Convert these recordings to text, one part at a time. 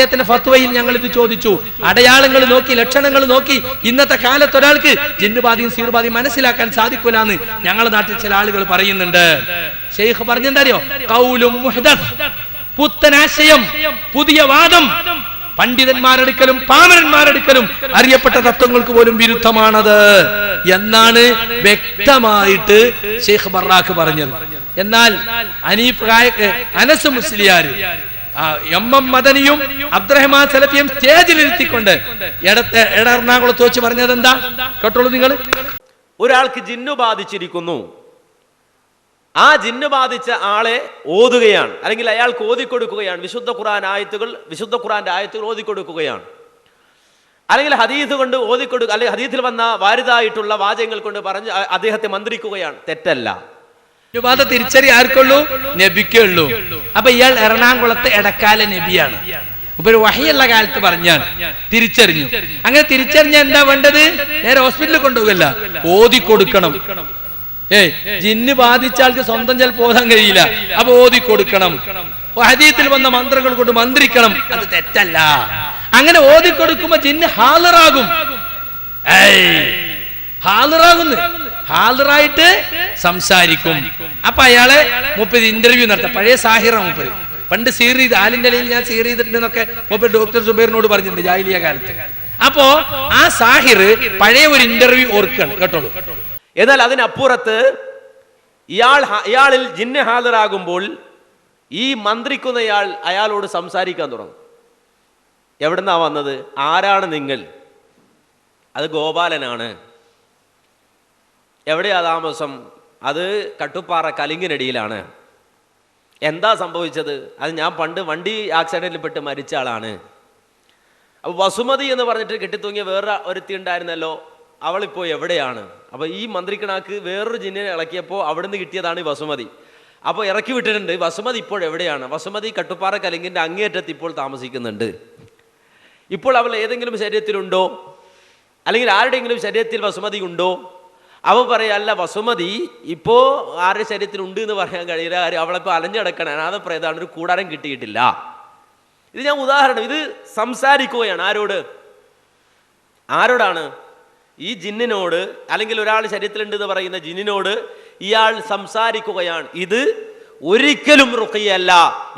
അദ്ദേഹത്തിന്റെ ഫത്വയിൽ ഞങ്ങൾ ഇത് ചോദിച്ചു. അടയാളങ്ങൾ നോക്കി, ലക്ഷണങ്ങൾ നോക്കി ഇന്നത്തെ കാലത്ത് ഒരാൾക്ക് ജിന്നുബാധയും സീർബാധയും മനസ്സിലാക്കാൻ സാധിക്കൂലെന്ന് ഞങ്ങളുടെ നാട്ടിൽ ചില ആളുകൾ പറയുന്നുണ്ട്. ഷെയ്ഖ് പറഞ്ഞെന്തറിയോ? ഖൗലും മുഹ്ദസ്, പുത്തനാശയം, പുതിയ വാദം, പണ്ഡിതന്മാരെടുക്കലും പാമരന്മാരെടുക്കലും അറിയപ്പെട്ട തത്വങ്ങൾക്ക് പോലും വിരുദ്ധമാണത് എന്നാണ് വ്യക്തമായിട്ട് ഷെയ്ഖ് ബറാഖ് പറഞ്ഞത്. എന്നാൽ അനസ് മുസ്ലിയാർ, എം മദനിയും അബ്ദുറഹ്മാൻ സലഫിയും സ്റ്റേജിലിരുത്തിക്കൊണ്ട് എറണാകുളത്ത് വെച്ച് പറഞ്ഞത് എന്താ കേട്ടോളൂ നിങ്ങൾ. ഒരാൾക്ക് ജിന്നു ബാധിച്ചിരിക്കുന്നു, ആ ജിന്ന് ബാധിച്ച ആളെ ഓതുകയാണ്, അല്ലെങ്കിൽ അയാൾക്ക് ഓതിക്കൊടുക്കുകയാണ്, വിശുദ്ധ ഖുർആന്റെ ആയത്തുകൾ ഓതിക്കൊടുക്കുകയാണ്, അല്ലെങ്കിൽ ഹദീസ് കൊണ്ട് ഓതിക്കൊടുക്കുക, അല്ലെങ്കിൽ ഹദീസിൽ വന്ന വാരിദായിട്ടുള്ള വാചകങ്ങൾ കൊണ്ട് പറഞ്ഞ് അദ്ദേഹത്തെ മന്ത്രിക്കുകയാണ്. തെറ്റല്ല. ജിന്നുബാധ തിരിച്ചറി ആർക്കുള്ളൂ? നബിക്കുള്ളൂ. അപ്പൊ ഇയാൾ എറണാകുളത്ത് എടക്കാല നബിയാണ്. ഒരു വഹിയുള്ള കാലത്ത് പറഞ്ഞാണ്, തിരിച്ചറിഞ്ഞു. അങ്ങനെ തിരിച്ചറിഞ്ഞ എന്താ വേണ്ടത്? നേരെ ഹോസ്പിറ്റലിൽ കൊണ്ടുപോകല്ല, ഓതിക്കൊടുക്കണം. ജിന്ന് ബാധിച്ച ആൾക്ക് സ്വന്തം ചിലപ്പോൾ ഓതാൻ കഴിയില്ല, അപ്പൊ ഓതിക്കൊടുക്കണം. ഹദീസിൽ വന്ന മന്ത്രങ്ങൾ കൊണ്ട് മന്ത്രിക്കണം, അത് തെറ്റല്ല. അങ്ങനെ ഓതിക്കൊടുക്കുമ്പോ ജിന്ന് ഹാളിറാകും. ഹാളിറായിട്ട് സംസാരിക്കും. അപ്പൊ അയാളെ മുപ്പത് ഇന്റർവ്യൂ നടത്താം. പഴയ സാഹിറ മുപ്പര് പണ്ട് സീർ ചെയ്ത് ആലിന്റെ ഇടയിൽ ഞാൻ സീർ ചെയ്തിട്ടുണ്ടെന്നൊക്കെ മുപ്പര് ഡോക്ടർ സുബൈറിനോട് പറഞ്ഞിട്ടുണ്ട് ജാഹിലിയ കാലത്ത്. അപ്പോ ആ സാഹിർ പഴയ ഒരു ഇന്റർവ്യൂ ഓർക്കാണ്, കേട്ടോളൂ. എന്നാൽ അതിനപ്പുറത്ത് ഇയാളിൽ ജിന്ന് ഹാജരാകുമ്പോൾ ഈ മന്ത്രിക്കുന്നയാൾ അയാളോട് സംസാരിക്കാൻ തുടങ്ങും. എവിടുന്നാ വന്നത്? ആരാണ് നിങ്ങൾ? അത് ഗോപാലനാണ്. എവിടെയാ താമസം? അത് കട്ടുപ്പാറ കലിങ്ങിനടിയിലാണ്. എന്താ സംഭവിച്ചത്? അത് ഞാൻ പണ്ട് വണ്ടി ആക്സിഡന്റിൽ പെട്ട് മരിച്ച ആളാണ്. അപ്പൊ വസുമതി എന്ന് പറഞ്ഞിട്ട് കെട്ടിത്തൂങ്ങിയ വേറെ ഒരുത്തി ഉണ്ടായിരുന്നല്ലോ, അവളിപ്പോ എവിടെയാണ്? അപ്പൊ ഈ മന്ത്രിക്കണാക്ക് വേറൊരു ജിന്നിനെ ഇളക്കിയപ്പോൾ അവിടുന്ന് കിട്ടിയതാണ് ഈ വസുമതി. അപ്പോൾ ഇറക്കി വിട്ടിട്ടുണ്ട്. വസുമതി ഇപ്പോൾ എവിടെയാണ്? വസുമതി കട്ടുപ്പാറ കലിങ്ങിന്റെ അങ്ങേയറ്റത്ത് ഇപ്പോൾ താമസിക്കുന്നുണ്ട്. ഇപ്പോൾ അവൾ ഏതെങ്കിലും ശരീരത്തിലുണ്ടോ, അല്ലെങ്കിൽ ആരുടെയെങ്കിലും ശരീരത്തിൽ വസുമതി ഉണ്ടോ? അവ പറയല്ല, വസുമതി ഇപ്പോ ആരുടെ ശരീരത്തിലുണ്ട് എന്ന് പറയാൻ കഴിയില്ല. അവളിപ്പോൾ അലഞ്ഞടക്കണം, അനാഥപ്രേതാണ്, ഒരു കൂടാരം കിട്ടിയിട്ടില്ല. ഇത് ഞാൻ ഉദാഹരണം, ഇത് സംസാരിക്കുകയാണ്. ആരോടാണ്? ഈ ജിന്നിനോട്, അല്ലെങ്കിൽ ഒരാൾ ശരീരത്തിലുണ്ട് എന്ന് പറയുന്ന ജിന്നിനോട് ഇയാൾ സംസാരിക്കുകയാണ്. ഇത് ഒരിക്കലും റുഖിയല്ല,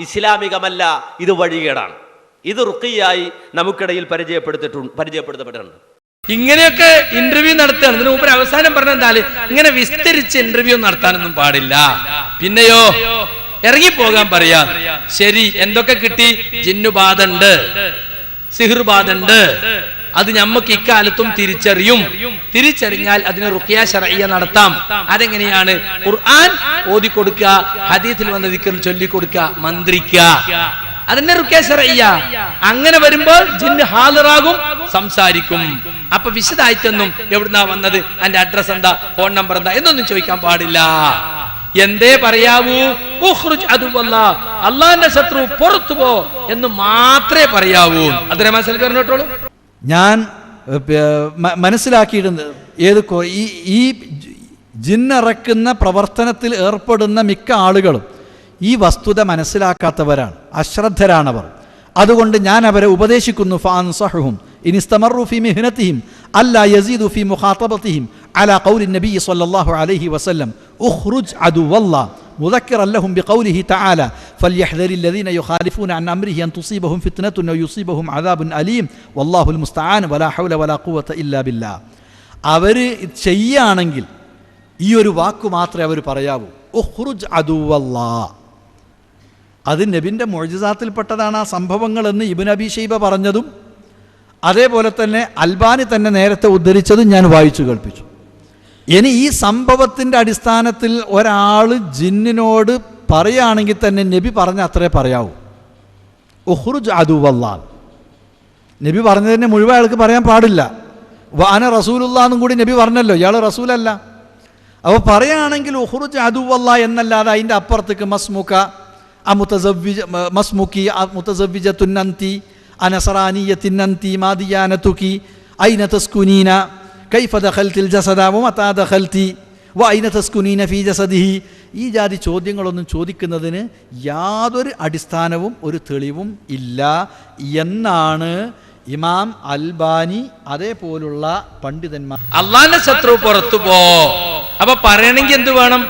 ഇസ്ലാമികമല്ല, ഇത് വഴികേടാണ്. ഇത് റുഖിയായി നമുക്കിടയിൽ പരിചയപ്പെടുത്തപ്പെട്ടിട്ടുണ്ട്. ഇങ്ങനെയൊക്കെ ഇന്റർവ്യൂ നടത്തുകയാണ്. ഇതിന് മുമ്പ് അവസാനം പറഞ്ഞ എന്തായാലും ഇങ്ങനെ വിസ്തരിച്ച് ഇന്റർവ്യൂ നടത്താനൊന്നും പാടില്ല. പിന്നെയോ ഇറങ്ങിപ്പോകാൻ പറയാം. ശരി, എന്തൊക്കെ കിട്ടി? ജിന്നുബാധ ഉണ്ട്, സിഹ്റുബാധ, അത് നമുക്ക് ഇക്കാലത്തും തിരിച്ചറിഞ്ഞാൽ അതിന് റുഖിയ ശർഇയ്യ നടത്താം. അതെങ്ങനെയാണ്? ഖുർആൻ ഓതിക്കൊടുക്കുക, ഹദീസിൽ വന്ന ദിക്ർ ചൊല്ലിക്കൊടുക്കുക, മന്ത്രിക്കുക, അതന്നെ റുഖിയ ശർഇയ്യ. അങ്ങനെ വരുമ്പോൾ ജിന്ന് ഹാളിറാകും, സംസാരിക്കും. അപ്പൊ വിശദായിട്ടൊന്നും എവിടുന്നാ വന്നത്, അതിന്റെ അഡ്രസ് എന്താ, ഫോൺ നമ്പർ എന്താ എന്നൊന്നും ചോദിക്കാൻ പാടില്ല. എന്തേ പറയാവൂ? അള്ളാന്റെ ശത്രു പുറത്തു പോ എന്ന് മാത്രമേ പറയാവൂ. അബ്ദുറഹ്മാൻ സലഫി പറഞ്ഞോളൂ. ഞാൻ മനസ്സിലാക്കിയിട്ടുണ്ട്, ഈ ജിന്നിറക്കുന്ന പ്രവർത്തനത്തിൽ ഏർപ്പെടുന്ന മിക്ക ആളുകളും ഈ വസ്തുത മനസ്സിലാക്കാത്തവരാണ്, അശ്രദ്ധരാണവർ. അതുകൊണ്ട് ഞാൻ അവരെ ഉപദേശിക്കുന്നു, ഫഅൻസഹുഹും ഇൻ ഇസ്തമറു ഫീ മിഹ്നതിഹിം അല്ലാ യസീദു ഫീ മുഖാതബതിഹിം അലാ ഖൗലി നബി സ്വല്ലല്ലാഹു അലൈഹി വസല്ലം ഉഖ്റുജ് അദുവല്ലാഹ് മുദക്കിറൻ ലഹും ബിഖൗലിഹി തആല ഫൽയഹ്ദരിൽ ലദീന യുഖാലിഫൂന അൻ അംരിഹി അൻ തുസീബഹും ഫിത്നത്തുൻ ഔ യുസീബഹും അദാബുൻ അലീം വല്ലാഹുൽ മുസ്തആൻ വലാ ഹൗല വലാ ഖുവത ഇല്ലാ ബില്ലാഹ്. അവർ ചെയ്യുകയാണെങ്കിൽ ഈ ഒരു വാക്ക് മാത്രമേ അവർ പറയാവൂ, ഉഖ്റുജ് അദുവല്ലാഹ്. അത് നബിൻ്റെ മുഅ്ജിസാത്തിൽപ്പെട്ടതാണ് ആ സംഭവങ്ങളെന്ന് ഇബ്നു അബീ ശൈബ പറഞ്ഞതും അതേപോലെ തന്നെ അൽബാനി തന്നെ നേരത്തെ ഉദ്ധരിച്ചതും ഞാൻ വായിച്ചു കേൾപ്പിച്ചു. ഇനി ഈ സംഭവത്തിൻ്റെ അടിസ്ഥാനത്തിൽ ഒരാൾ ജിന്നിനോട് പറയുകയാണെങ്കിൽ തന്നെ നബി പറഞ്ഞ അത്രേ പറയാവൂ, ഉഖ്റുജ് അദുവല്ലാഹ്. നബി പറഞ്ഞതിനെ മുഴുവൻ അയാൾക്ക് പറയാൻ പാടില്ല. വഅന റസൂലുള്ളാഹ് കൂടി നബി പറഞ്ഞല്ലോ, ഇയാൾ റസൂലല്ല. അപ്പോൾ പറയുകയാണെങ്കിൽ ഉഖ്റുജ് അദുവല്ലാഹ് എന്നല്ലാതെ അതിൻ്റെ അപ്പുറത്തേക്ക് മസ്മുക്കി മുതസവ്വിജത്തുന്നന്തി അനസറാനിയത്തിന്നന്തി മാദിയാനതുകി ഐന തസ്കുനീന കൈഫ ദഖൽതിൽ ജസദ വമതാ ദഖൽതി വഐന തസ്കുനീന ഫീ ജസദിഹി ഈ ജാതി ചോദ്യങ്ങളൊന്നും ചോദിക്കുന്നതിന് യാതൊരു അടിസ്ഥാനവും ഒരു തെളിവും ഇല്ല എന്നാണ് ഇമാം അൽബാനി അതേപോലുള്ള പണ്ഡിതന്മാർ. അള്ളാന്റെ ശത്രു പുറത്തു പോ. അപ്പൊ പറയണമെങ്കിൽ എന്ത് വേണം?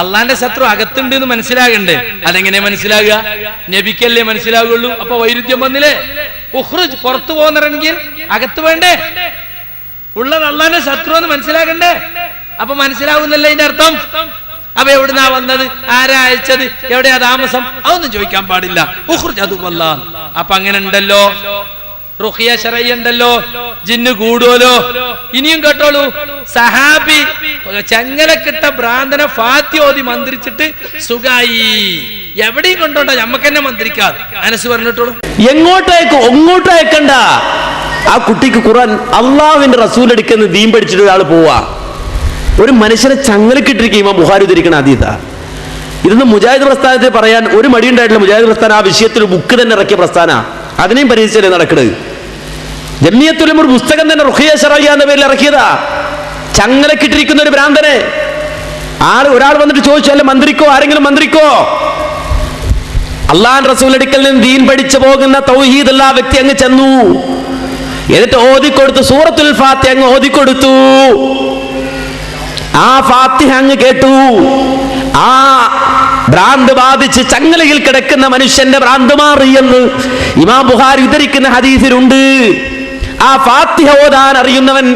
അള്ളാന്റെ ശത്രു അകത്തുണ്ട് എന്ന് മനസ്സിലാകണ്ടേ? അതെങ്ങനെ മനസ്സിലാകുക? നബിക്കല്ലേ മനസ്സിലാകുള്ളൂ. അപ്പൊ വൈരുദ്ധ്യം വന്നില്ലേ? ഉഖ്റുജ്, പുറത്തു പോകുന്നറിയെങ്കിൽ അകത്ത് വേണ്ടേ? ഉള്ളത് അള്ളാന്റെ ശത്രു എന്ന് മനസ്സിലാകണ്ടേ? അപ്പൊ മനസ്സിലാവുന്നല്ലേ ഇതിന്റെ അർത്ഥം? അപ്പൊ എവിടുന്നാ വന്നത്, ആരാ അയച്ചത്, എവിടെയാ താമസം, അതൊന്നും ചോദിക്കാൻ പാടില്ല. ഉഖ്റുജ് അതുവല്ല. അപ്പൊ അങ്ങനെ ഉണ്ടല്ലോ, റുഖിയ ശറഈ ഉണ്ടല്ലോ, ജിന്ന് കൂടുവല്ലോ. ഇനിയും കേട്ടോളൂ, സഹാബി ചങ്ങലക്കിട്ട ഭ്രാന്തനെ ഫാത്തി ഓതി മന്ത്രിച്ചിട്ട് സുഖായി. എവിടെയും കൊണ്ടോണ്ട, ഞമ്മക്ക് തന്നെ മന്ത്രിക്കാതെ. അനസ് പറഞ്ഞിട്ടോളൂ, എങ്ങോട്ട് അയക്കണ്ട. ആ കുട്ടിക്ക് ഖുർആൻ അള്ളാഹുവിന്റെ റസൂൽ എടുക്കുന്ന ദീൻ പഠിച്ചിട്ട് ഒരാൾ പോവാ. ഒരു മനുഷ്യനെ ചങ്ങലക്കിട്ടിരിക്കും ഇമാം ബുഖാരി ഉദ്ധരിക്കുന്ന ഹദീസാ. ഇതൊന്നും മുജാഹിദ് പ്രസ്ഥാനത്തിൽ പറയാൻ ഒരു മടിയുണ്ടായിട്ടില്ല. മുജാഹിദ് പ്രസ്ഥാനം ആ വിഷയത്തിൽ ബുക്ക് തന്നെ ഇറക്കിയ പ്രസ്ഥാന. അതിനെയും പരിഹരിച്ചല്ലേ നടക്കുന്നത്. ജമിയത്തുൽ ഉലമ ഒരു പുസ്തകം തന്നെ റുഖിയ ശറഈ എന്ന പേരിൽ ഇറക്കിയതാ. ചങ്ങലക്കിട്ടിരിക്കുന്ന ഒരു ഭ്രാന്തനെ ഒരാൾ വന്നിട്ട് ചോദിച്ചു, അല്ല മന്ത്രിക്കോ, ആരെങ്കിലും മന്ത്രിക്കോ? അള്ളാഹു റസൂൽ അടുക്കൽ നിന്ന് ദീൻ പഠിച്ചു പോകുന്ന തൗഹീദ് ഉള്ള വ്യക്തി അങ്ങ് ചെന്നു. എന്നിട്ട് ഓതിക്കൊടുത്തു, സൂറത്തുൽ ഫാത്തിഹ അങ്ങ് ഓതിക്കൊടുത്തു. ആ ഫാത്തിഹ അങ്ങ് കേട്ടു. ആ ഭ്രാന്ത് ബാധിച്ച് ചങ്ങലയിൽ കിടക്കുന്ന മനുഷ്യന്റെ ഭ്രാന്ത് മാറിയെന്ന് ഇമാം ബുഖാരി ഉദ്ധരിക്കുന്ന ഹദീസിലുണ്ട്. ആ ഫാത്തിഹ ഓതാൻ അറിയുന്നവൻ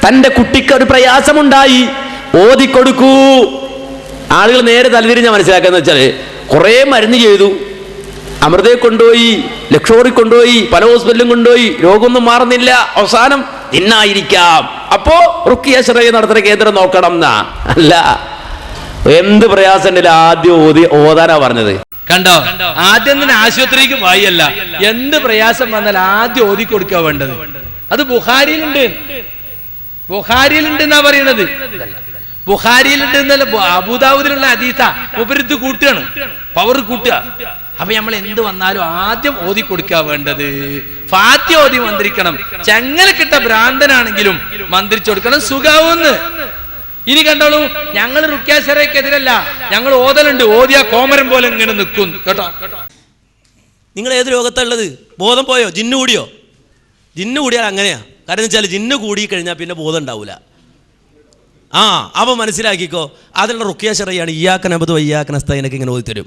തന്റെ കുട്ടിക്ക് ഒരു പ്രയാസമുണ്ടായി, ഓതിക്കൊടുക്കൂ. ആളുകൾ നേരെ തലതിരിഞ്ഞ മനസ്സിലാക്കാന്ന് വെച്ചാല് കുറെ മരുന്ന് ചെയ്തു, അമൃതയെ കൊണ്ടുപോയി, ലക്ഷോറി കൊണ്ടുപോയി, പല ഹോസ്പിറ്റലും കൊണ്ടുപോയി, രോഗമൊന്നും മാറുന്നില്ല, അവസാനം ഇന്നായിരിക്കാം. അപ്പോ റുഖിയ ശറഈ നടത്തുന്ന കേന്ദ്രം നോക്കണം എന്നാ? അല്ല, എന്ത് പ്രയാസം ഉണ്ടല്ലോ ആദ്യം ഓതാനാ പറഞ്ഞത്. കണ്ടോ? ആദ്യം തന്നെ ആശുപത്രിക്ക് വായല്ല, എന്ത് പ്രയാസം വന്നാൽ ആദ്യം ഓതി കൊടുക്കുക വേണ്ടത്. അത് ബുഖാരിയിലുണ്ട് എന്നാ പറയണത്. ബുഖാരിയിലുണ്ട് എന്നല്ല, അബൂദാവൂദിലുള്ള ഹദീസാ. ഉപരിത്ത് കൂട്ടുകയാണ്, പവർ കൂട്ടുക. അപ്പൊ നമ്മൾ എന്ത് വന്നാലും ആദ്യം ഓതി കൊടുക്കുക വേണ്ടത്. ഫാത്തിഹ ഓതി മന്ത്രിക്കണം. ചങ്ങലക്കിട്ട ഭ്രാന്തനാണെങ്കിലും മന്ത്രിച്ചു കൊടുക്കണം, സുഖാവൂന്ന്. ഇനി കണ്ടോളൂ, ഞങ്ങൾ റുഖിയ ശറഈക്കെതിരല്ല, ഞങ്ങൾ ഓതലുണ്ട്. ഓതിയ കോമരം പോലെ ഇങ്ങനെ നിൽക്കും കേട്ടോ. നിങ്ങൾ ഏത് രോഗത്തുള്ളത്? ബോധം പോയോ? ജിന്നു കൂടിയോ? ജിന്നു കൂടിയാൽ അങ്ങനെയാ. കാരണം വെച്ചാൽ ജിന്നു കൂടി കഴിഞ്ഞാൽ പിന്നെ ബോധം ഉണ്ടാവില്ല. അപ്പൊ മനസ്സിലാക്കിക്കോ, അതിലുള്ള റുഖിയ ശറഈയാണ്. ഇയ്യാക നഅ്ബുദു വ ഇയ്യാക നസ്തഈനൊക്കെ ഇങ്ങനെ ഓതിത്തരും.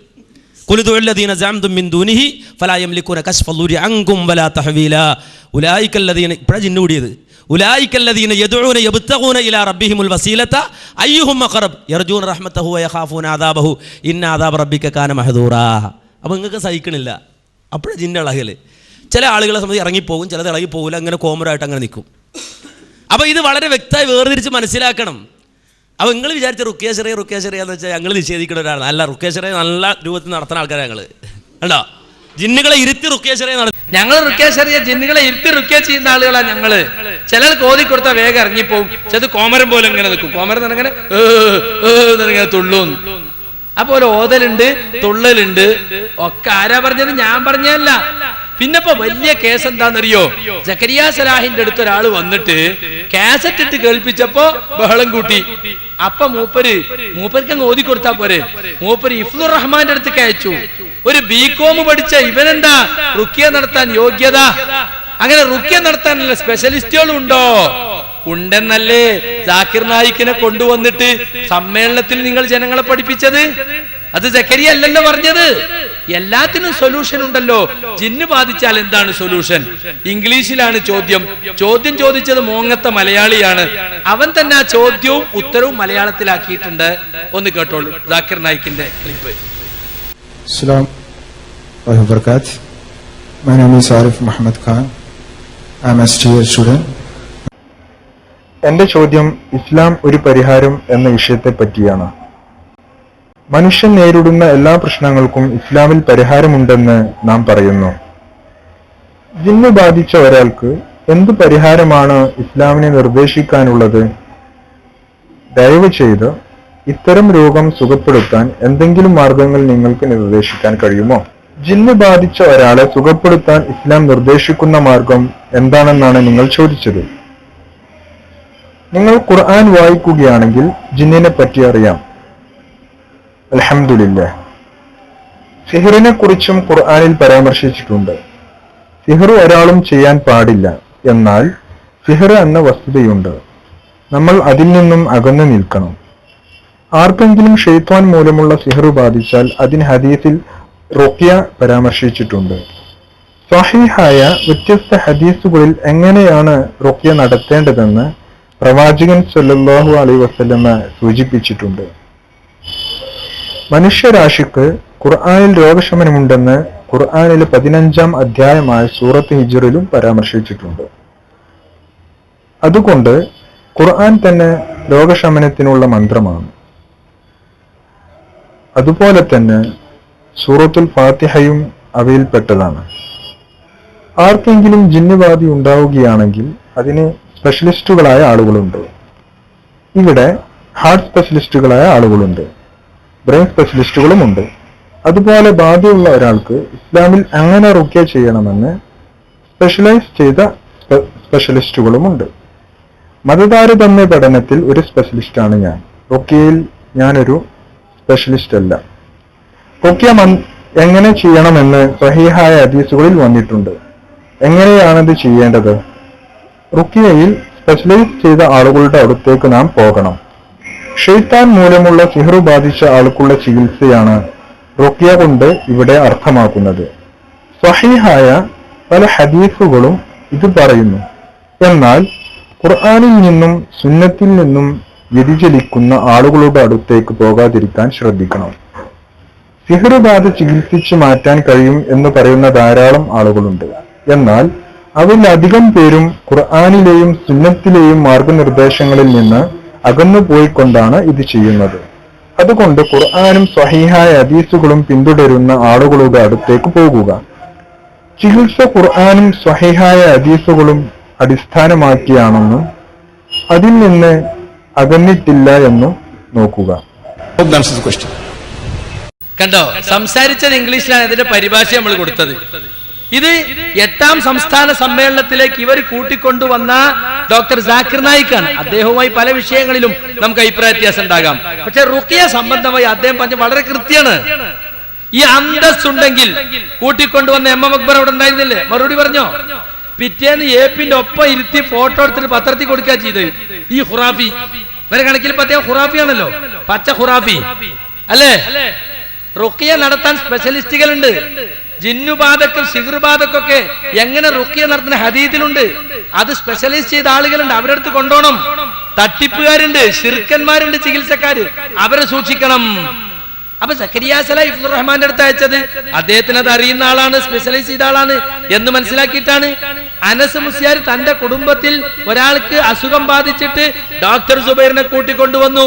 ഖുൽ ദുഉ അല്ലദീന സഅംതും മിൻ ദൂനിഹി ഫലാ യംലികൂന കശ്ഫ ദുരി അൻകും വലാ തഹ്വീലാ ഉലൈകല്ലദീന. ഇപ്പോഴാണ് ജിന്നു കൂടിയത്. ഉലൈകല്ലദീന യദ്ഊന യബ്തഗൂന ഇലാ റബ്ബിഹിമുൽ വസീലത അയ്യുഹും അഖറബ് യർജൂന റഹ്മതഹു വ യഖാഫൂന അദാബഹു ഇന്ന അദാബ റബ്ബിക കാന മഹ്ദൂറാ. അപ്പോൾ നിങ്ങൾക്ക് സഹിക്കണില്ല, അപ്പോഴാണ് ജിന്ന് ഇളകൽ. ചില ആളുകളെ സംബന്ധിച്ച് ഇറങ്ങിപ്പോകും, ചിലത് ഇളകിപ്പോകില്ല, അങ്ങനെ കോമറായിട്ട് അങ്ങനെ നിൽക്കും. അപ്പോൾ ഇത് വളരെ വ്യക്തമായി വേർതിരിച്ച് മനസ്സിലാക്കണം. അപ്പോൾ നിങ്ങൾ വിചാരിച്ച റുഖിയ ശറഈ എന്ന് വെച്ചാൽ ഞങ്ങൾ നിഷേധിക്കുന്ന ഒരാളാണ്. അല്ല, റുഖിയ ശറഈ നല്ല രൂപത്തിൽ നടത്തുന്ന ആൾക്കാരാണ് ഞങ്ങൾ. കണ്ടോ? ജിന്നുകളെ ഇരുത്തി റുഖിയ ശറഈ ഞങ്ങൾ റുഖിയ ശറഈ ജിന്നുകളെ ഇരുത്തി റുഖിയ ചെയ്യുന്ന ആളുകളാണ് ഞങ്ങള്. ചിലർക്ക് ഓതി കൊടുത്താൽ വേഗം ഇറങ്ങിപ്പോവും, ചിലത് കോമരം പോലെ ഇങ്ങനെ നിൽക്കും. കോമരം ഇങ്ങനെ ഇങ്ങനെ തുള്ളും. അപ്പോൾ ഓതലുണ്ട്, തുള്ളലുണ്ട് ഒക്കെ. ആരാ പറഞ്ഞത്? ഞാൻ പറഞ്ഞല്ല. പിന്നെപ്പോ വലിയ കേസ് എന്താണെന്നറിയോ? സക്കരിയ സലാഹിന്റെ അടുത്ത് ഒരാൾ വന്നിട്ട് കാസറ്റ് ഇട്ട് കേൾപ്പിച്ചപ്പോ ബഹളം കൂട്ടി. അപ്പൊ മൂപ്പർക്ക് അങ്ങ് ഓതി കൊടുത്താ പോരെ. മൂപ്പര് ഇഫ്ലുർ റഹ്മാന്റെ അടുത്തേക്ക് അയച്ചു. ഒരു ബികോം പഠിച്ച ഇവനെന്താ റുഖിയ നടത്താൻ യോഗ്യത? അങ്ങനെ റുഖിയ നടത്താനുള്ള സ്പെഷ്യലിസ്റ്റുകളും ഉണ്ടോ? ഉണ്ടെന്നല്ലേ ജാക്കിർ നായിക്കിനെ കൊണ്ടുവന്നിട്ട് സമ്മേളനത്തിൽ നിങ്ങൾ ജനങ്ങളെ പഠിപ്പിച്ചത്? അത് സക്കരിയ അല്ലല്ലോ പറഞ്ഞത്. എല്ലാത്തിനും സൊല്യൂഷൻ ഉണ്ടല്ലോ. ജിന്ന് ബാധിച്ചാൽ എന്താണ് സൊല്യൂഷൻ? ഇംഗ്ലീഷിലാണ് ചോദ്യം ചോദിച്ചത് മോങ്ങത്ത മലയാളിയാണ്. അവൻ തന്നെ ആ ചോദ്യവും ഉത്തരവും മലയാളത്തിലാക്കിയിട്ടുണ്ട്. ഒന്ന് കേട്ടോളൂ ജാക്കിർ നായിക്കിന്റെ clip. Assalamu alaikum warahmatullahi. My name is Arif Muhammad Khan. I am a student. എന്റെ ചോദ്യം ഇസ്ലാം ഒരു പരിഹാരം എന്ന വിഷയത്തെ പറ്റിയാണ്. മനുഷ്യൻ നേരിടുന്ന എല്ലാ പ്രശ്നങ്ങൾക്കും ഇസ്ലാമിൽ പരിഹാരമുണ്ടെന്ന് നാം പറയുന്നു. ജിന്ന് ബാധിച്ച ഒരാൾക്ക് എന്ത് പരിഹാരമാണ് ഇസ്ലാമിനെ നിർദ്ദേശിക്കാനുള്ളത്? ദയവ് ചെയ്ത് ഇത്തരം രോഗം സുഖപ്പെടുത്താൻ എന്തെങ്കിലും മാർഗങ്ങൾ നിങ്ങൾക്ക് നിർദ്ദേശിക്കാൻ കഴിയുമോ? ജിന്ന് ബാധിച്ച ഒരാളെ സുഖപ്പെടുത്താൻ ഇസ്ലാം നിർദ്ദേശിക്കുന്ന മാർഗം എന്താണെന്നാണ് നിങ്ങൾ ചോദിച്ചത്. നിങ്ങൾ ഖുർആൻ വായിക്കുകയാണെങ്കിൽ ജിന്നിനെ പറ്റി അറിയാം. അൽഹംദുലില്ലാഹ്. സിഹറിനെ കുറിച്ചും ഖുർആനിൽ പരാമർശിച്ചിട്ടുണ്ട്. സിഹർ ഒരാളും ചെയ്യാൻ പാടില്ല. എന്നാൽ സിഹർ എന്ന വസ്തുതയുണ്ട്. നമ്മൾ അതിൽ നിന്നും അകന്നു നിൽക്കണം. ആർക്കെങ്കിലും ഷെയ്ത്വാൻ മൂലമുള്ള സിഹർ ബാധിച്ചാൽ അതിന് ഹദീസിൽ റുഖ്യ പരാമർശിച്ചിട്ടുണ്ട്. സ്വഹീഹായ വ്യത്യസ്ത ഹദീസുകളിൽ എങ്ങനെയാണ് റുഖ്യ നടത്തേണ്ടതെന്ന് പ്രവാചകൻ സല്ലല്ലാഹു അലൈഹി വസല്ലമ സൂചിപ്പിച്ചിട്ടുണ്ട്. മനുഷ്യരാശിക്ക് ഖുർആനിൽ രോഗശമനമുണ്ടെന്ന് ഖുർആനിലെ 15-ാം അധ്യായമായ സൂറത്ത് ഹിജ്റിലും പരാമർശിച്ചിട്ടുണ്ട്. അതുകൊണ്ട് ഖുർആൻ തന്നെ രോഗശമനത്തിനുള്ള മന്ത്രമാണ്. അതുപോലെ തന്നെ സൂറത്തുൽ ഫാത്തിഹയും അവയിൽപ്പെട്ടതാണ്. ആർക്കെങ്കിലും ജിന്നുബാധ ഉണ്ടാവുകയാണെങ്കിൽ അതിന് സ്പെഷ്യലിസ്റ്റുകളായ ആളുകളുണ്ട്. ഇവിടെ ഹാർട്ട് സ്പെഷ്യലിസ്റ്റുകളായ ആളുകളുണ്ട്, ബ്രെയിൻ സ്പെഷ്യലിസ്റ്റുകളുമുണ്ട്. അതുപോലെ ബാധയുള്ള ഒരാൾക്ക് ഇസ്ലാമിൽ എങ്ങനെ റുഖ്യ ചെയ്യണമെന്ന് സ്പെഷ്യലൈസ് ചെയ്ത സ്പെഷ്യലിസ്റ്റുകളുമുണ്ട്. മതതാരതമ്യ പഠനത്തിൽ ഒരു സ്പെഷ്യലിസ്റ്റാണ് ഞാൻ. റുഖ്യയിൽ ഞാനൊരു സ്പെഷ്യലിസ്റ്റ് അല്ല. റുഖ്യ എങ്ങനെ ചെയ്യണമെന്ന് സ്വഹീഹായ ഹദീസുകളിൽ വന്നിട്ടുണ്ട്. എങ്ങനെയാണത് ചെയ്യേണ്ടത്? റുഖ്യയിൽ സ്പെഷ്യലൈസ് ചെയ്ത ആളുകളുടെ അടുത്തേക്ക് നാം പോകണം. ഷെയ്ത്താൻ മൂലമുള്ള സിഹർ ബാധിച്ച ആൾക്കുള്ള ചികിത്സയാണ് റുഖ്യ കൊണ്ട് ഇവിടെ അർത്ഥമാക്കുന്നത്. സ്വഹീഹായ പല ഹദീസുകളും ഇത് പറയുന്നു. എന്നാൽ ഖുർആനിൽ നിന്നും സുന്നത്തിൽ നിന്നും വ്യതിചലിക്കുന്ന ആളുകളുടെ അടുത്തേക്ക് പോകാതിരിക്കാൻ ശ്രദ്ധിക്കണം. സിഹർ ബാധ ചികിത്സിച്ചു മാറ്റാൻ കഴിയും എന്ന് പറയുന്ന ധാരാളം ആളുകളുണ്ട്. എന്നാൽ അവരിലധികം പേരും ഖുർആനിലെയും സുന്നത്തിലെയും മാർഗനിർദ്ദേശങ്ങളിൽ നിന്ന് അകന്നു പോയിക്കൊണ്ടാണ് ഇത് ചെയ്യുന്നത്. അതുകൊണ്ട് ഖുർആനും സ്വഹീഹായ ഹദീസുകളും പിന്തുടരുന്ന ആളുകളുടെ അടുത്തേക്ക് പോകുക. ചികിത്സ ഖുർആനും സ്വഹീഹായ ഹദീസുകളും അടിസ്ഥാനമാക്കിയാണെന്നും അതിൽ നിന്ന് അകന്നിട്ടില്ല എന്നും നോക്കുക. കണ്ടോ, സംസാരിച്ചത് ഇംഗ്ലീഷിലാണ്. ഇതിന്റെ പരിഭാഷ നമ്മൾ കൊടുത്തത്. ഇത് 8ാം സംസ്ഥാന സമ്മേളനത്തിലേക്ക് ഇവർ കൂട്ടിക്കൊണ്ടുവന്ന ഡോക്ടർ സാക്കിർ നായിക്കാണ്. അദ്ദേഹവുമായി പല വിഷയങ്ങളിലും നമുക്ക് അഭിപ്രായ വ്യത്യാസം ഉണ്ടാകാം. പക്ഷെ റുഖ്യ സംബന്ധമായി അദ്ദേഹം പറഞ്ഞ വളരെ കൃത്യമാണ്. ഈ അന്തസ്സുണ്ടെങ്കിൽ കൂട്ടിക്കൊണ്ടുവന്ന എം അക്ബർ അവിടെ ഉണ്ടായിരുന്നില്ലേ? മറുപടി പറഞ്ഞോ? പിറ്റേന്ന് ഏപ്പിന്റെ ഒപ്പം ഇരുത്തി ഫോട്ടോ എടുത്തിട്ട് പത്രത്തിൽ കൊടുക്കുക ചെയ്ത്. ഈ ഖുറാഫി ഇവരെ കണക്കിൽ അദ്ദേഹം ഖുറാഫിയാണല്ലോ, പച്ച ഖുറാഫി അല്ലേ? റുഖ്യ നടത്താൻ സ്പെഷ്യലിസ്റ്റുകളുണ്ട്. ജിന്നുബാധക്കും സിഹ്റുബാധക്കൊക്കെ എങ്ങനെ റുഖ്യ നടത്തുന്ന ഹദീസിലുണ്ട്. അത് സ്പെഷ്യലൈസ് ചെയ്ത ആളുകളുണ്ട്. അവരുടെ അടുത്ത് കൊണ്ടുപോകണം. തട്ടിപ്പുകാരുണ്ട്, ശിർക്കന്മാരുണ്ട്, ചികിത്സക്കാര്. അവരെ സൂക്ഷിക്കണം. അപ്പൊ സക്കരിയ സലാഹ് ഇഫ്തുർ റഹ്മാന്റെ അടുത്ത് അയച്ചത് അദ്ദേഹത്തിന് അത് അറിയുന്ന ആളാണ്, സ്പെഷ്യലൈസ് ചെയ്ത ആളാണ് എന്ന് മനസ്സിലാക്കിയിട്ടാണ്. അനസ് മുസ്ലിയാർ തന്റെ കുടുംബത്തിൽ ഒരാൾക്ക് അസുഖം ബാധിച്ചിട്ട് ഡോക്ടർ സുബൈറിനെ കൂട്ടിക്കൊണ്ടുവന്നു.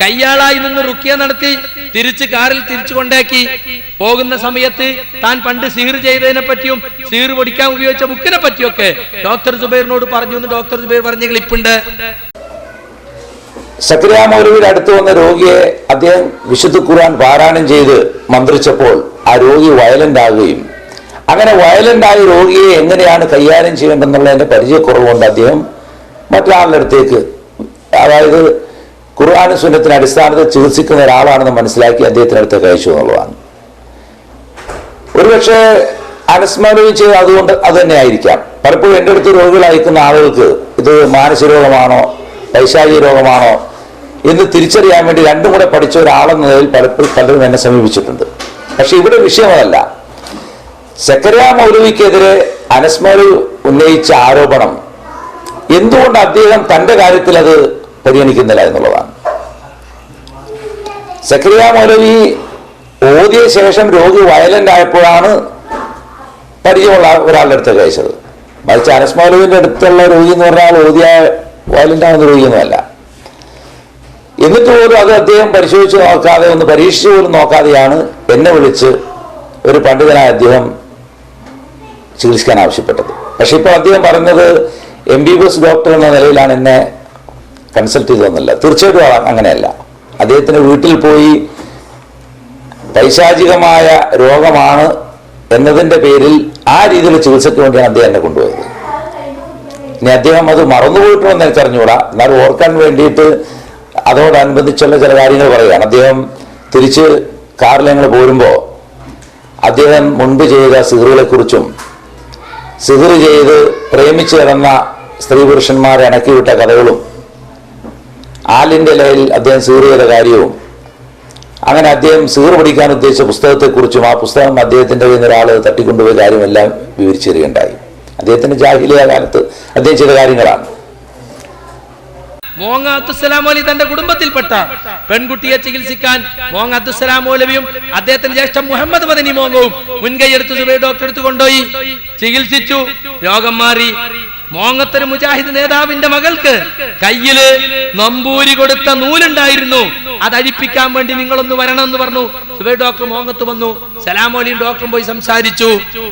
കയ്യാളായി നിന്ന് റുഖ്യ നടത്തി തിരിച്ച് കാറിൽ തിരിച്ചു കൊണ്ടാക്കി. പോകുന്ന സമയത്ത് താൻ പണ്ട് സിഹിർ ചെയ്തതിനെ പറ്റിയും സിഹിർ പൊടിക്കാൻ ഉപയോഗിച്ച ബുക്കിനെ പറ്റിയൊക്കെ ഡോക്ടർ സുബൈറിനോട് പറഞ്ഞു എന്ന് ഡോക്ടർ സുബൈർ പറഞ്ഞ ക്ലിപ്പുണ്ട്. സക്കരിയ മൗലവിയുടെ അടുത്ത് വന്ന രോഗിയെ അദ്ദേഹം വിശുദ്ധ ഖുർആൻ പാരായണം ചെയ്ത് മന്ത്രിച്ചപ്പോൾ ആ രോഗി വയലന്റ് ആകുകയും അങ്ങനെ വയലന്റ് ആയ രോഗിയെ എങ്ങനെയാണ് കൈകാര്യം ചെയ്യേണ്ടതെന്നുള്ളതിന്റെ പരിചയക്കുറവുകൊണ്ട് അദ്ദേഹം മറ്റൊരാളുടെ അടുത്തേക്ക്, അതായത് ഖുർആനും സുന്നത്തിന്റെ അടിസ്ഥാനത്തിൽ ചികിത്സിക്കുന്ന ഒരാളാണെന്ന് മനസ്സിലാക്കി അദ്ദേഹത്തിന്റെ അടുത്തേക്ക് അയച്ചു എന്നുള്ളതാണ്. ഒരുപക്ഷെ അനസ് മൗലവി ചെയ്ത് അതുകൊണ്ട് അത് തന്നെ ആയിരിക്കാം. പലപ്പോഴും എൻ്റെ അടുത്ത് രോഗികൾ അയക്കുന്ന ആളുകൾക്ക് ഇത് മാനസിക രോഗമാണോ പൈശാചിക രോഗമാണോ എന്ന് തിരിച്ചറിയാൻ വേണ്ടി രണ്ടും കൂടെ പഠിച്ച ഒരാളെന്ന നിലയിൽ പലരും എന്നെ സമീപിച്ചിട്ടുണ്ട്. പക്ഷെ ഇവിടെ വിഷയമല്ല. സക്കരിയ മൗലവിക്കെതിരെ അനസ് മൗലവി ഉന്നയിച്ച ആരോപണം എന്തുകൊണ്ട് അദ്ദേഹം തന്റെ കാര്യത്തിൽ അത് പരിഗണിക്കുന്നില്ല എന്നുള്ളതാണ്. സക്കരിയ മൗലവി ഓതിയ ശേഷം രോഗി വയലന്റ് ആയപ്പോഴാണ് പരിചയമുള്ള ഒരാളുടെ അടുത്തേക്ക് അയച്ചത്. മറിച്ച് അനസ് മൗലവിന്റെ അടുത്തുള്ള രോഗി എന്ന് പറഞ്ഞാൽ ഓതിയ വയലന്റ് ആവുന്ന രോഗിയൊന്നുമല്ല. എന്നിട്ട് പോലും അത് അദ്ദേഹം പരിശോധിച്ച് നോക്കാതെ, ഒന്ന് പരീക്ഷിച്ച് പോലും നോക്കാതെയാണ് എന്നെ വിളിച്ച് ഒരു പണ്ഡിതനായ അദ്ദേഹം ചികിത്സിക്കാൻ ആവശ്യപ്പെട്ടത്. പക്ഷെ ഇപ്പോൾ അദ്ദേഹം പറഞ്ഞത് MBBS ഡോക്ടർ എന്ന നിലയിലാണ് എന്നെ കൺസൾട്ട് ചെയ്തതെന്നല്ല. തീർച്ചയായിട്ടും അങ്ങനെയല്ല. അദ്ദേഹത്തിന് വീട്ടിൽ പോയി പൈശാചികമായ രോഗമാണ് എന്നതിൻ്റെ പേരിൽ ആ രീതിയിൽ ചികിത്സയ്ക്ക് വേണ്ടിയാണ് അദ്ദേഹം എന്നെ കൊണ്ടുപോയത്. ഇനി അദ്ദേഹം അത് മറന്നുപോയിട്ടുണ്ടെന്ന് എനിക്കറിഞ്ഞുകൂടാ. എന്നാൽ ഓർക്കാൻ വേണ്ടിയിട്ട് അതോടനുബന്ധിച്ചുള്ള ചില കാര്യങ്ങൾ പറയുകയാണ്. അദ്ദേഹം തിരിച്ച് കാറിൽ ഞങ്ങൾ പോരുമ്പോൾ അദ്ദേഹം മുൻപ് ചെയ്ത സിഹറുകളെ കുറിച്ചും സിഹർ ചെയ്ത് പ്രേമിച്ചു കിടന്ന സ്ത്രീ പുരുഷന്മാരെ അണക്കിവിട്ട കഥകളും ആലിൻ്റെ ലയിൽ അദ്ദേഹം സിഹർ ചെയ്ത കാര്യവും അങ്ങനെ അദ്ദേഹം സിഹർ പഠിക്കാൻ ഉദ്ദേശിച്ച പുസ്തകത്തെക്കുറിച്ചും ആ പുസ്തകം അദ്ദേഹത്തിൻ്റെ കയ്യിൽ നിന്ന് ഒരാൾ തട്ടിക്കൊണ്ടുപോയ കാര്യമെല്ലാം വിവരിച്ചു തരികയുണ്ടായി. അദ്ദേഹത്തിൻ്റെ ജാഹിലിയ കാലത്ത് അദ്ദേഹം ചെയ്ത കാര്യങ്ങളാണ്. മോങ്ങ അബ്ദുസ്സലാം മൗലവി തന്റെ കുടുംബത്തിൽപ്പെട്ട പെൺകുട്ടിയെ ചികിത്സിക്കാൻ മോങ്ങ അബ്ദുസ്സലാം മൗലവിയും അദ്ദേഹത്തിന്റെ ജ്യേഷ്ഠൻ മുഹമ്മദ് മദനി മോങ്ങവും മുൻകൈയെടുത്ത് സുബൈർ ഡോക്ടർ എടുത്ത് കൊണ്ടുപോയി ചികിത്സിച്ചു. രോഗം മാറി. മോങ്ങത്തൊരു മുജാഹിദ് നേതാവിന്റെ മകൾക്ക് കയ്യില് നമ്പൂരി കൊടുത്ത നൂലുണ്ടായിരുന്നു. അത് അഴിപ്പിക്കാൻ വേണ്ടി നിങ്ങളൊന്ന് വരണമെന്ന് പറഞ്ഞു. സുബൈർ ഡോക്ടർ മോങ്ങത്ത് വന്നു. സലാം മൗലവിയും ഡോക്ടറും പോയി സംസാരിച്ചു.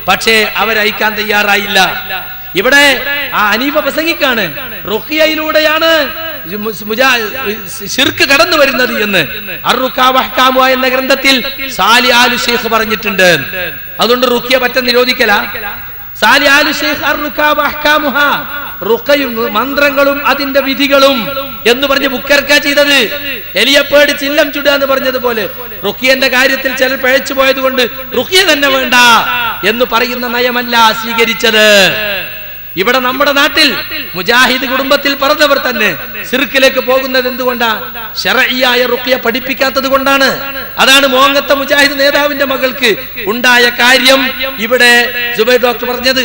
പക്ഷേ അവരയക്കാൻ തയ്യാറായില്ല. ഇവിടെ ആ ഹനീഫ പ്രസംഗിക്കാണ് റുഖിയയിലൂടെയാണ് ശിർക്ക് കടന്നു വരുന്നത് എന്ന് അർറുക്കാവഹ്കാമുഹ എന്ന ഗ്രന്ഥത്തിൽ സാലി ആലു ഷെയ്ഖ് പറഞ്ഞിട്ടുണ്ട്. അതുകൊണ്ട് റുഖിയ പറ്റ നിരോധിക്കല. സാലി ആലു ഷെയ്ഖ് അർറുക്കാവഹ്കാമുഹ റുഖയും മന്ത്രങ്ങളും അതിന്റെ വിധികളും എന്ന് പറഞ്ഞ് ബുക്കർക്ക ചെയ്തത്. എലിയപ്പേട് ചില്ലം ചുടുക എന്ന് പറഞ്ഞതുപോലെ റുഖിയന്റെ കാര്യത്തിൽ ചിലർ പഴച്ചു പോയത് കൊണ്ട് റുഖിയ തന്നെ വേണ്ട എന്ന് പറയുന്ന നയമല്ല സ്വീകരിച്ചത്. ഇവിടെ നമ്മുടെ നാട്ടിൽ മുജാഹിദ് കുടുംബത്തിൽ പറഞ്ഞവർ തന്നെ ശിർക്കിലേക്ക് പോകുന്നത് എന്തുകൊണ്ടാ? ശർഈയായ റുഖിയ പഠിപ്പിക്കാത്തത് കൊണ്ടാണ്. അതാണ് മോങ്ങത്തെ മുജാഹിദ് നേതാവിന്റെ മകൾക്ക് ഉണ്ടായ കാര്യം ഇവിടെ സുബൈർ ഡോക്ടർ പറഞ്ഞത്.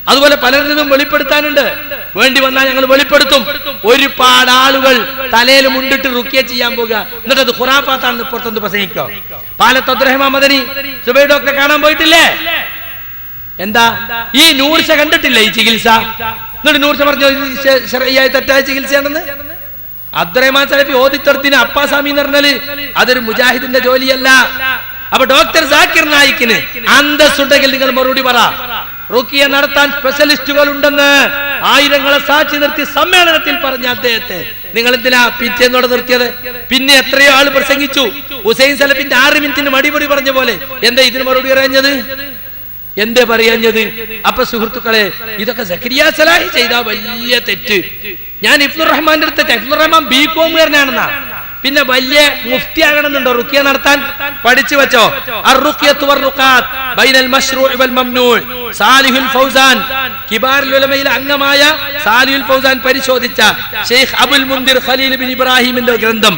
അതുപോലെ പലരിലും വെളിപ്പെടുത്താനുണ്ട്. വേണ്ടി വന്നാൽ ഞങ്ങൾ വെളിപ്പെടുത്തും. ഒരുപാട് ആളുകൾ തലയിൽ മുണ്ടിട്ട് റുഖിയ ചെയ്യാൻ പോകുക, എന്നിട്ട് അത് ഖുറാഫാത്താണെന്ന് പുറത്തൊന്ന് പ്രസംഗിക്കോ. പാലത്ത് അബ്ദുറഹ്മാൻ മദനി സുബൈർ ഡോക്ടറെ കാണാൻ പോയിട്ടില്ലേ? എന്താ ഈ നൂർഷ കണ്ടിട്ടില്ല ഈ ചികിത്സ? എന്നിട്ട് നൂർഷ പറഞ്ഞു ശർഈയായ തെറ്റായ ചികിത്സയാണെന്ന്. അബ്ദുറഹ്മാൻ സലഫി ഓദിത്തെടുത്തിന് അപ്പാസാമി എന്ന് പറഞ്ഞാല് അതൊരു മുജാഹിദിന്റെ ജോലിയല്ല. അപ്പൊ ഡോക്ടർ സാക്കിർ നായിക്കിന് അന്തസ്സുണ്ടെങ്കിൽ നിങ്ങൾ മറുപടി പറ. റുഖിയ നടത്താൻ സ്പെഷ്യലിസ്റ്റുകൾ ഉണ്ടെന്ന് ആയിരങ്ങളെ സാക്ഷി നിർത്തി സമ്മേളനത്തിൽ പറഞ്ഞ അദ്ദേഹത്തെ നിങ്ങൾ എന്തിനാ പിറ്റേന്നോടെ നിർത്തിയത്? പിന്നെ എത്രയോ ആള് പ്രസംഗിച്ചു. ഹുസൈൻ സലഫിന്റെ 6 മിനിറ്റിന് മടിപൊടി പറഞ്ഞ പോലെ എന്താ ഇതിന് മറുപടി അറിഞ്ഞത്? എന്തേ പറയാഞ്ഞത്? അപ്പൊ സുഹൃത്തുക്കളെ, ഇതൊക്കെ സക്കരിയ സലാഹി ചെയ്ത വലിയ തെറ്റ്. ഞാൻ ഇഫ്തുർ റഹ്മാന്റെ അടുത്ത് ഇഫ്തുർ റഹ്മാൻ ബികോമുകാരനാണെന്നാ. പിന്നെ വലിയ മുഫ്തി ആകണമെന്നുണ്ടോ റുഖിയ നടത്താൻ? പഠിച്ചു വെച്ചോ. അർറുഖിയത്തു വറുഖാത്ത് ബൈനൽ മശ്റൂഇ വൽ മംനൂഅ്. സാലിഹുൽ ഫൗസാൻ കിബാറുൽ ഉലമയിലെ അംഗമായ സാലിഹുൽ ഫൗസാൻ പരിശോധിച്ച ഷെയ്ഖ് അബുൽ മുൻദിർ ഖലീൽ ബിൻ ഇബ്രാഹിമിന്റെ ഗ്രന്ഥം,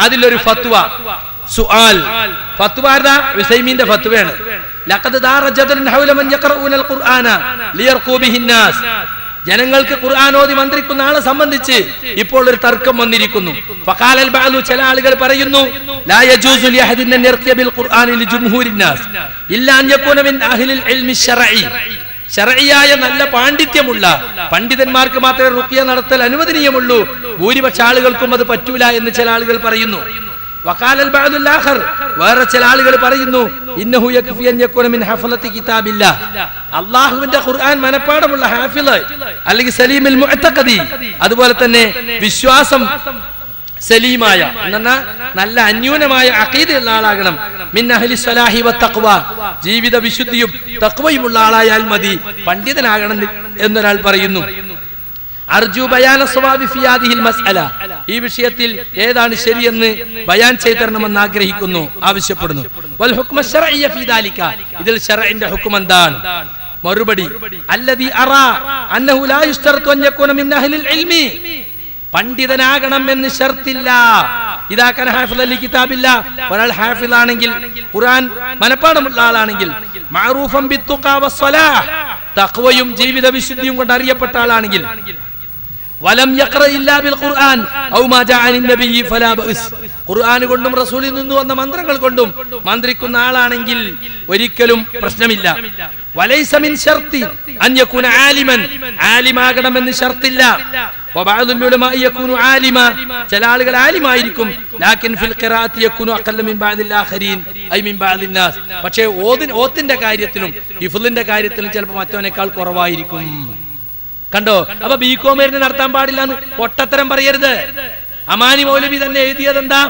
അതിലൊരു ഫത്വ സുആൽ. ഫത്വ ആരുടെ? ഉസൈമീന്റെ ഫത്വയാണ്. ലഖദ് ദാറ ജദലുൻ ഹൗല മൻ യഖറഊനൽ ഖുർആന ലിയർഖൂ ബിഹിൻ നാസ്. ജനങ്ങൾക്ക് ഖുർആൻ ഓതി മന്ത്രിക്കുന്ന ആളെ സംബന്ധിച്ച് ഇപ്പോൾ ഒരു തർക്കം വന്നിരിക്കുന്നു. ഫഖാലൽ ബഅലു, ചില ആളുകൾ പറയുന്നു, ലാ യജൂസു ലിഅഹദിൻ അൻ യർഖിയ ബിൽ ഖുർആനി ലിജുംഹൂരിൻ നാസ് ഇല്ലാ അൻ യകൂന മിൻ അഹ്ലിൽ ഇൽമി ശർഈ. ശർഈയായ നല്ല പാണ്ഡിത്യമുള്ള പണ്ഡിതന്മാർക്ക് മാത്രമേ റുഖിയ നടത്തൽ അനുവദനീയമുള്ളൂ, ഭൂരിപക്ഷ ആളുകൾക്കും അത് പറ്റൂല എന്ന് ചില ആളുകൾ പറയുന്നു. വഖാലൽ ബഅദുൽ ആഖർ, വേറെ ചില ആളുകൾ പറയുന്നു, ഇന്നഹു യക്ഫി അൻ യകൂന മിൻ ഹഫളത്തി കിതാബില്ലാ, അല്ലാഹുവിന്റെ ഖുർആൻ മനപ്പാഠമുള്ള ഹാഫിള് അല്ലെങ്കിൽ സലീമുൽ മുഅ്തഖദി, അതുപോലെ തന്നെ വിശ്വാസം സലീമായ എന്നാ നല്ല അന്യൂനമായ അഖീദയുള്ള ആളാകണം. മിൻ അഹ്ലി സ്വലാഹി വത്തഖ്വ, ജീവിത വിശുദ്ധിയും തഖ്വയുമുള്ള ആളായാൽ മതി, പണ്ഡിതനാകണം എന്നൊരാൾ പറയുന്നു. അർജു ബയാന സ്വവാബി ഫി ഹാദിഹിൽ മസ്അല, ഈ വിഷയത്തിൽ ഏതാണ് ശരിയെന്ന് ബയാൻ ചെയ്തു തരണമെന്ന് ആഗ്രഹിക്കുന്നു, ആവശ്യപ്പെടുന്നു. വൽ ഹുക്മ ശർഇയ്യ ഫി ദാലിക, ഇതിൽ ശർഇന്റെ ഹുക്ം എന്താണ്? മറുപടി, അല്ലദി അറാ അന്നഹു ലാ യുസ്തറതു അൻ യകൂന മിൻ അഹ്ലിൽ ഇൽമി, പണ്ഡിതനാകണം എന്ന് ഷർത്തില്ല. ഇദാ കാന ഹാഫിളൻ ലികിതാബില്ല, ഒരാൾ ഹാഫിളാണെങ്കിൽ ഖുർആൻ മനപ്പാഠമുള്ള ആളാണെങ്കിൽ, മഅറൂഫൻ ബിത്തുഖാ വസ്സലാഹ്, തഖ്വയും ജീവിത വിശുദ്ധിയും കൊണ്ട് അറിയപ്പെട്ട ആളാണെങ്കിൽ, വലം യഖറ ഇല്ലാ ബിൽ ഖുർആൻ ഔ മാ ജാഅ അൻ നബിയ്യി ഫലാ ബഅസ്, ഖുർആൻ കൊണ്ടും റസൂലിൽ നിന്ന് വന്ന മന്ത്രങ്ങൾ കൊണ്ടും മന്ത്രിക്കുന്ന ആളാണെങ്കിൽ ഒരിക്കലും പ്രശ്നമില്ല. വലൈസ മിൻ ശർത്തി അൻ യകൂന ആലിമൻ, ആലിമാകണമെന്ന് ഷർത്തില്ല. വബഅദുൽ ഉലമാ യകൂനു ആലിമ, ചില ആളുകൾ ആലിമായിരിക്കും, ലാകിൻ ഫിൽ ഖിറാഅത്തി യകൂനു അഖല്ല മിൻ ബഅദിൽ ആഖരീൻ ഐ മിൻ ബഅദിൻ നാസ്, പക്ഷേ ഓത്തിന്റെ കാര്യത്തിലും ഹിഫ്ളിന്റെ കാര്യത്തിലും ചിലപ്പോൾ മറ്റവനേക്കാൾ കുറവായിരിക്കും. കണ്ടോ? അപ്പൊ ബികോമേരിന് നടത്താൻ പാടില്ല എന്ന് പൊട്ടത്തരം പറയരുത്. അമാനി മൗലവി തന്നെ എഴുതിയത് എന്താ?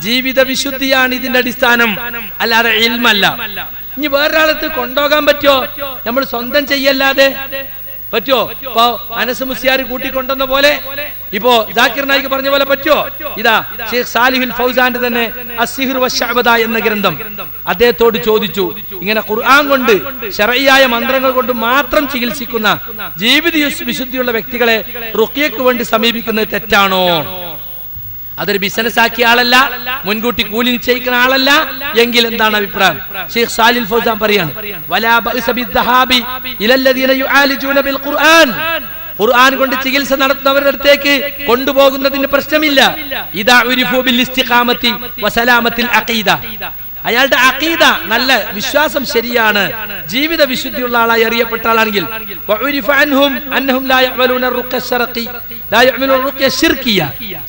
ജീവിത വിശുദ്ധിയാണ് ഇതിന്റെ അടിസ്ഥാനം, അല്ലാതെ ഇൽമല്ല. ഇനി വേറൊരാളത്ത് കൊണ്ടുപോകാൻ പറ്റുമോ? നമ്മൾ സ്വന്തം ചെയ്യല്ലാതെ. പറ്റുമോ? ഇപ്പൊ അനസ് മുസ്ലിയാർ കൂട്ടിക്കൊണ്ടെന്ന പോലെ ഇപ്പോ ജാക്കിർ നായിക്ക് പറഞ്ഞ പോലെ പറ്റുമോ? ഇതാ ഷെയ്ഖ് സാലിഹുൽ ഫൗസാന്റെ തന്നെ അസ്സിഹ്ർ വശഅബദ എന്ന ഗ്രന്ഥം അദ്ദേഹത്തോട് ചോദിച്ചു, ഇങ്ങനെ ഖുർആൻ കൊണ്ട് ശർഈയായ മന്ത്രങ്ങൾ കൊണ്ട് മാത്രം ചികിത്സിക്കുന്ന ജീവിത വിശുദ്ധിയുള്ള വ്യക്തികളെ റുഖ്യക്ക് വേണ്ടി സമീപിക്കുന്നത് തെറ്റാണോ? അതൊരു ബിസിനസ് ആക്കിയ ആളല്ല, മുൻകൂട്ടി കൂലി നിശ്ചയിക്കുന്ന ആളല്ല എങ്കിൽ എന്താണ് അഭിപ്രായം? ഷെയ്ഖ് സാലിഹുൽ ഫൗസാൻ പറയാണ്, വലാ ബഅസ ബിദ്ദഹാബി ഇലല്ലദീന യുആലിജൂന ബിൽ ഖുർആൻ. ഖുർആൻ കൊണ്ട് ചികിത്സ നടത്തുന്നവരുടെ അടുത്തേക്ക് കൊണ്ടുപോകുന്നതിന് പ്രശ്നമില്ല. ഇദാ ഉരിഫു ബിൽ ഇസ്തിഖാമത്തി വസലാമത്തിൽ അഖീദ. അയാളുടെ അഖീദ നല്ല വിശ്വാസം ശരിയാണ്, ജീവിത വിശുദ്ധിയുള്ള ആളായി അറിയപ്പെട്ട ആളാണെങ്കിൽ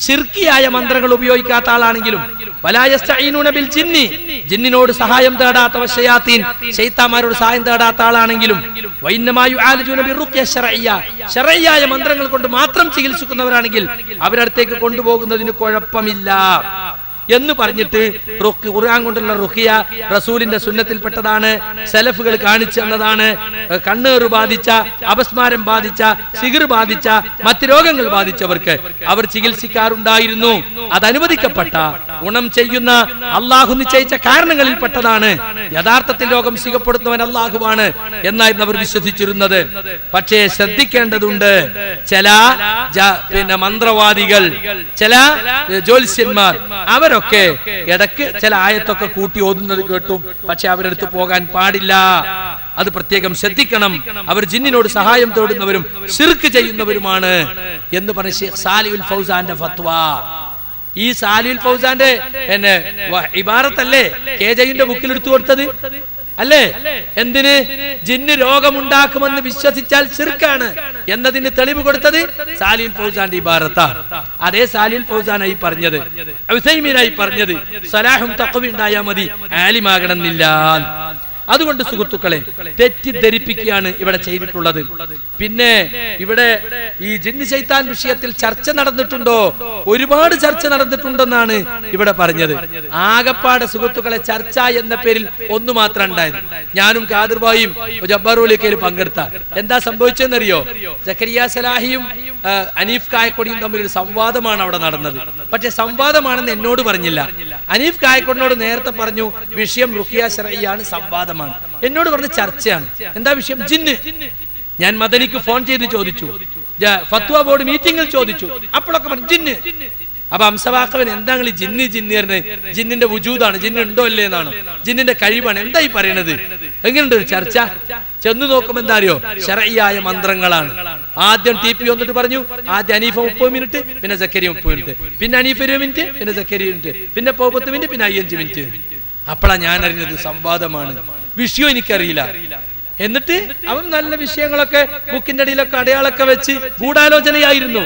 ശിർക്കിയായ മന്ത്രങ്ങൾ ഉപയോഗിക്കാത്ത ആളാണെങ്കിലും ജിന്നിനോട് സഹായം തേടാത്ത ശൈത്താന്മാരോട് സഹായം തേടാത്ത ആളാണെങ്കിലും ശർഈയായ മന്ത്രങ്ങൾ കൊണ്ട് മാത്രം ചികിത്സിക്കുന്നവരാണെങ്കിൽ അവരടുത്തേക്ക് കൊണ്ടുപോകുന്നതിന് കുഴപ്പമില്ല എന്ന് പറഞ്ഞിട്ട് ഖുർആൻ കൊണ്ടുള്ള റുഖിയ റസൂലിന്റെ സുന്നത്തിൽപ്പെട്ടതാണ്, സലഫുകൾ കാണിച്ചു തന്നതാണ്. കണ്ണേറ് ബാധിച്ച, അപസ്മാരം ബാധിച്ച, സിഹിർ ബാധിച്ച, മറ്റ് രോഗങ്ങൾ ബാധിച്ചവർക്ക് അവർ ചികിത്സിക്കാറുണ്ടായിരുന്നു. അത് അനുവദിക്കപ്പെട്ട ഗുണം ചെയ്യുന്ന അള്ളാഹു നിശ്ചയിച്ച കാരണങ്ങളിൽ പെട്ടതാണ്. യഥാർത്ഥത്തിൽ രോഗം സുഖപ്പെടുത്തുന്നവൻ അള്ളാഹുവാണ് എന്നായിരുന്നു അവർ വിശ്വസിച്ചിരുന്നത്. പക്ഷേ ശ്രദ്ധിക്കേണ്ടതുണ്ട്, ചില മന്ത്രവാദികൾ, ചില ജ്യോത്സ്യന്മാർ അവരൊക്കെ ഇടയ്ക്ക് ചില ആയത്തൊക്കെ കൂട്ടി ഓതുന്നത് കേട്ടും, പക്ഷെ അവരെടുത്ത് പോകാൻ പാടില്ല. അത് പ്രത്യേകം ശ്രദ്ധിക്കണം. അവർ ജിന്നിനോട് സഹായം തേടുന്നവരും ശിർക്ക് ചെയ്യുന്നവരുമാണ് എന്ന് പറഞ്ഞ ഷെയ്ഖ് സാലിഹുൽ ഫൗസാന്റെ ഫത്വ. ഈ സാലിഹുൽ ഫൗസാന്റെ ഇബാറത്തല്ലേ KJന്റെ ബുക്കിൽ എടുത്തു കൊടുത്തത് അല്ലേ? എന്തിന്? ജിന്ന് രോഗമുണ്ടാക്കുമെന്ന് വിശ്വസിച്ചാൽ ശിർക്കാണ് എന്നതിന് തെളിവ് കൊടുത്തത് സാലിഹുൽ ഫൗസാന്റെ ഇബാറത്താ. അതേ സാലിഹുൽ ഫൗസാനായി പറഞ്ഞത്, ഉസൈമീനായി പറഞ്ഞത് സലാഹും തഖ്വയും ഉണ്ടായാൽ മതി, ആലിമാകണമെന്നില്ല. അതുകൊണ്ട് സുഹൃത്തുക്കളെ, തെറ്റിദ്ധരിപ്പിക്കുകയാണ് ഇവിടെ ചെയ്തിട്ടുള്ളത്. പിന്നെ ഇവിടെ ഈ ജിന്ന് ശൈത്താൻ വിഷയത്തിൽ ചർച്ച നടന്നിട്ടുണ്ടോ? ഒരുപാട് ചർച്ച നടന്നിട്ടുണ്ടെന്നാണ് ഇവിടെ പറഞ്ഞത്. ആകപ്പാടെ സുഹൃത്തുക്കളെ ചർച്ച എന്ന പേരിൽ ഒന്നു മാത്രം ഉണ്ടായത്. ഞാനും ഖാദിർബായും ജബ്ബാറുലിക്കയിൽ പങ്കെടുത്ത. എന്താ സംഭവിച്ചതെന്നറിയോ? സക്കരിയ സലാഹിയും അനീഫ് കായക്കൊടിയും തമ്മിലൊരു സംവാദമാണ് അവിടെ നടന്നത്. പക്ഷെ സംവാദമാണെന്ന് എന്നോട് പറഞ്ഞില്ല. അനീഫ് കായക്കൊടിനോട് നേരത്തെ പറഞ്ഞു വിഷയം റുഖിയ ശർഈയാണ്, സംവാദം. എന്നോട് പറഞ്ഞ ചർച്ചയാണ്. എന്താ വിഷയം? ജിന്ന്. ഞാൻ മദനിക്ക് ഫോൺ ചെയ്ത് ചോദിച്ചു, ഫത്വ ബോർഡ് മീറ്റിംഗിൽ ചോദിച്ചു. അപ്പോഴൊക്കെ പറഞ്ഞു ജിന്ന്. അപ്പൊ അംസവാക്കവൻ എന്താ ഈ ജിന്ന് ജിന്ന്? ജിന്നിന്റെ വുജൂദാണ്, ജിന്ന് ഉണ്ടോ അല്ലേ എന്നാണ്, ജിന്നിന്റെ കഴിവാണ്, എന്താ ഈ പറയണത്? എങ്ങനെയുണ്ട് ഒരു ചർച്ച? ചെന്ന് നോക്കുമ്പോ എന്താ അറിയോ? ശർഈയായ മന്ത്രങ്ങളാണ്. ആദ്യം TP വന്നിട്ട് പറഞ്ഞു, ആദ്യം അനീഫ 30 മിനിറ്റ്, പിന്നെ സക്കരിയ 30 മിനിറ്റ്, പിന്നെ അനീഫ 20 മിനിറ്റ്, പിന്നെ സക്കരിയ മിനിറ്റ്, പിന്നെ 10 മിനിറ്റ്, പിന്നെ 5 മിനിറ്റ്. അപ്പോഴാ ഞാൻ അറിഞ്ഞത് സംവാദമാണ്. വിഷയം എനിക്കറിയില്ല. എന്നിട്ട് അവൻ നല്ല വിഷയങ്ങളൊക്കെ ബുക്കിന്റെ അടിയിലൊക്കെ അടയാളൊക്കെ വെച്ച് ഗൂഢാലോചനയായിരുന്നു.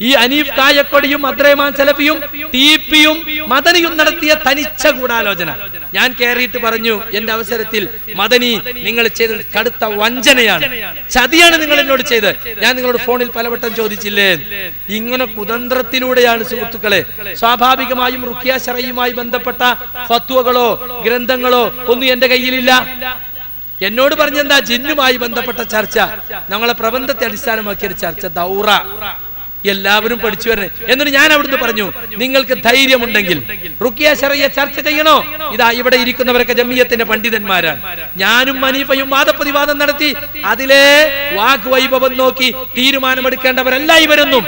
ഈ അനീഫ് കായക്കൊടിയും അബ്ദുറഹ്മാൻ സലഫിയും TPയും മദനിയും നടത്തിയ തനിച്ച ഗൂഢാലോചന. ഞാൻ കയറിയിട്ട് പറഞ്ഞു, എന്റെ അവസരത്തിൽ, മദനി നിങ്ങൾ ചെയ്തത് കടുത്ത വഞ്ചനയാണ്, ചതിയാണ് നിങ്ങൾ എന്നോട് ചെയ്തത്. ഞാൻ നിങ്ങളോട് ഫോണിൽ പലവട്ടം ചോദിച്ചില്ലേ? ഇങ്ങനെ കുതന്ത്രത്തിലൂടെയാണ് സുഹൃത്തുക്കളെ സ്വാഭാവികമായും റുഖിയ ശർഈയുമായി ബന്ധപ്പെട്ട ഫത്വകളോ ഗ്രന്ഥങ്ങളോ ഒന്നും എന്റെ കയ്യിലില്ല. എന്നോട് പറഞ്ഞെന്താ? ജിന്നുമായി ബന്ധപ്പെട്ട ചർച്ച, ഞങ്ങളെ പ്രബന്ധത്തെ അടിസ്ഥാനമാക്കിയൊരു ചർച്ച, ദൗറ, എല്ലാവരും പഠിച്ചു വരണേ. എന്നിട്ട് ഞാൻ അവിടുന്ന് പറഞ്ഞു, നിങ്ങൾക്ക് ധൈര്യമുണ്ടെങ്കിൽ റുഖിയ ശർഈയ ചർച്ച ചെയ്യണോ? ഇതാ ഇവിടെ ഇരിക്കുന്നവരൊക്കെ ജമിയത്തിന്റെ പണ്ഡിതന്മാരാണ്. ഞാനും മനീഫയും വാദപ്രതിവാദം നടത്തി. അതിലെ വാഗ്വൈഭവം നോക്കി തീരുമാനമെടുക്കേണ്ടവരല്ല ഇവരൊന്നും.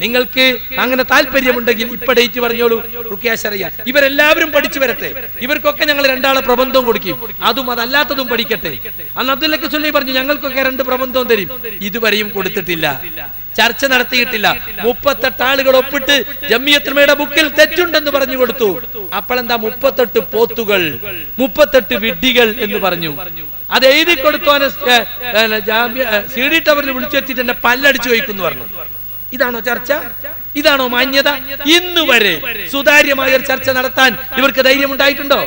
നിങ്ങൾക്ക് അങ്ങനെ താല്പര്യമുണ്ടെങ്കിൽ ഇപ്പൊ ഡേറ്റ് പറഞ്ഞോളൂ, റുഖിയ ശർഈയ. ഇവരെല്ലാവരും പഠിച്ചു വരട്ടെ. ഇവർക്കൊക്കെ ഞങ്ങൾ 2 ആളെ പ്രബന്ധവും കൊടുക്കും, അതും അതല്ലാത്തതും പഠിക്കട്ടെ. അന്ന് അബ്ദുൽ സുല്ലൈ പറഞ്ഞു, ഞങ്ങൾക്കൊക്കെ 2 പ്രബന്ധവും തരും. ഇതുവരെയും കൊടുത്തിട്ടില്ല, ചർച്ച നടത്തിയിട്ടില്ല. 38 ആളുകൾ ഒപ്പിട്ട് ജമിയത്തുൽമയുടെ ബുക്കിൽ തെറ്റുണ്ടെന്ന് പറഞ്ഞു കൊടുത്തു. അപ്പോഴെന്താ 38 പോത്തുകൾ, 38 വിഡ്ഢികൾ എന്ന് പറഞ്ഞു. അത് എഴുതി കൊടുത്തോനെ CD ടവറിൽ വിളിച്ചു വെച്ചിട്ട് എന്നെ പല്ലടിച്ചു വയ്ക്കുന്നു പറഞ്ഞു. ഇതാണോ ചർച്ച? ഇതാണോ മാന്യത? ഇന്ന് വരെ സുതാര്യമായ ഒരു ചർച്ച നടത്താൻ ഇവർക്ക് ധൈര്യം ഉണ്ടായിട്ടുണ്ടോ?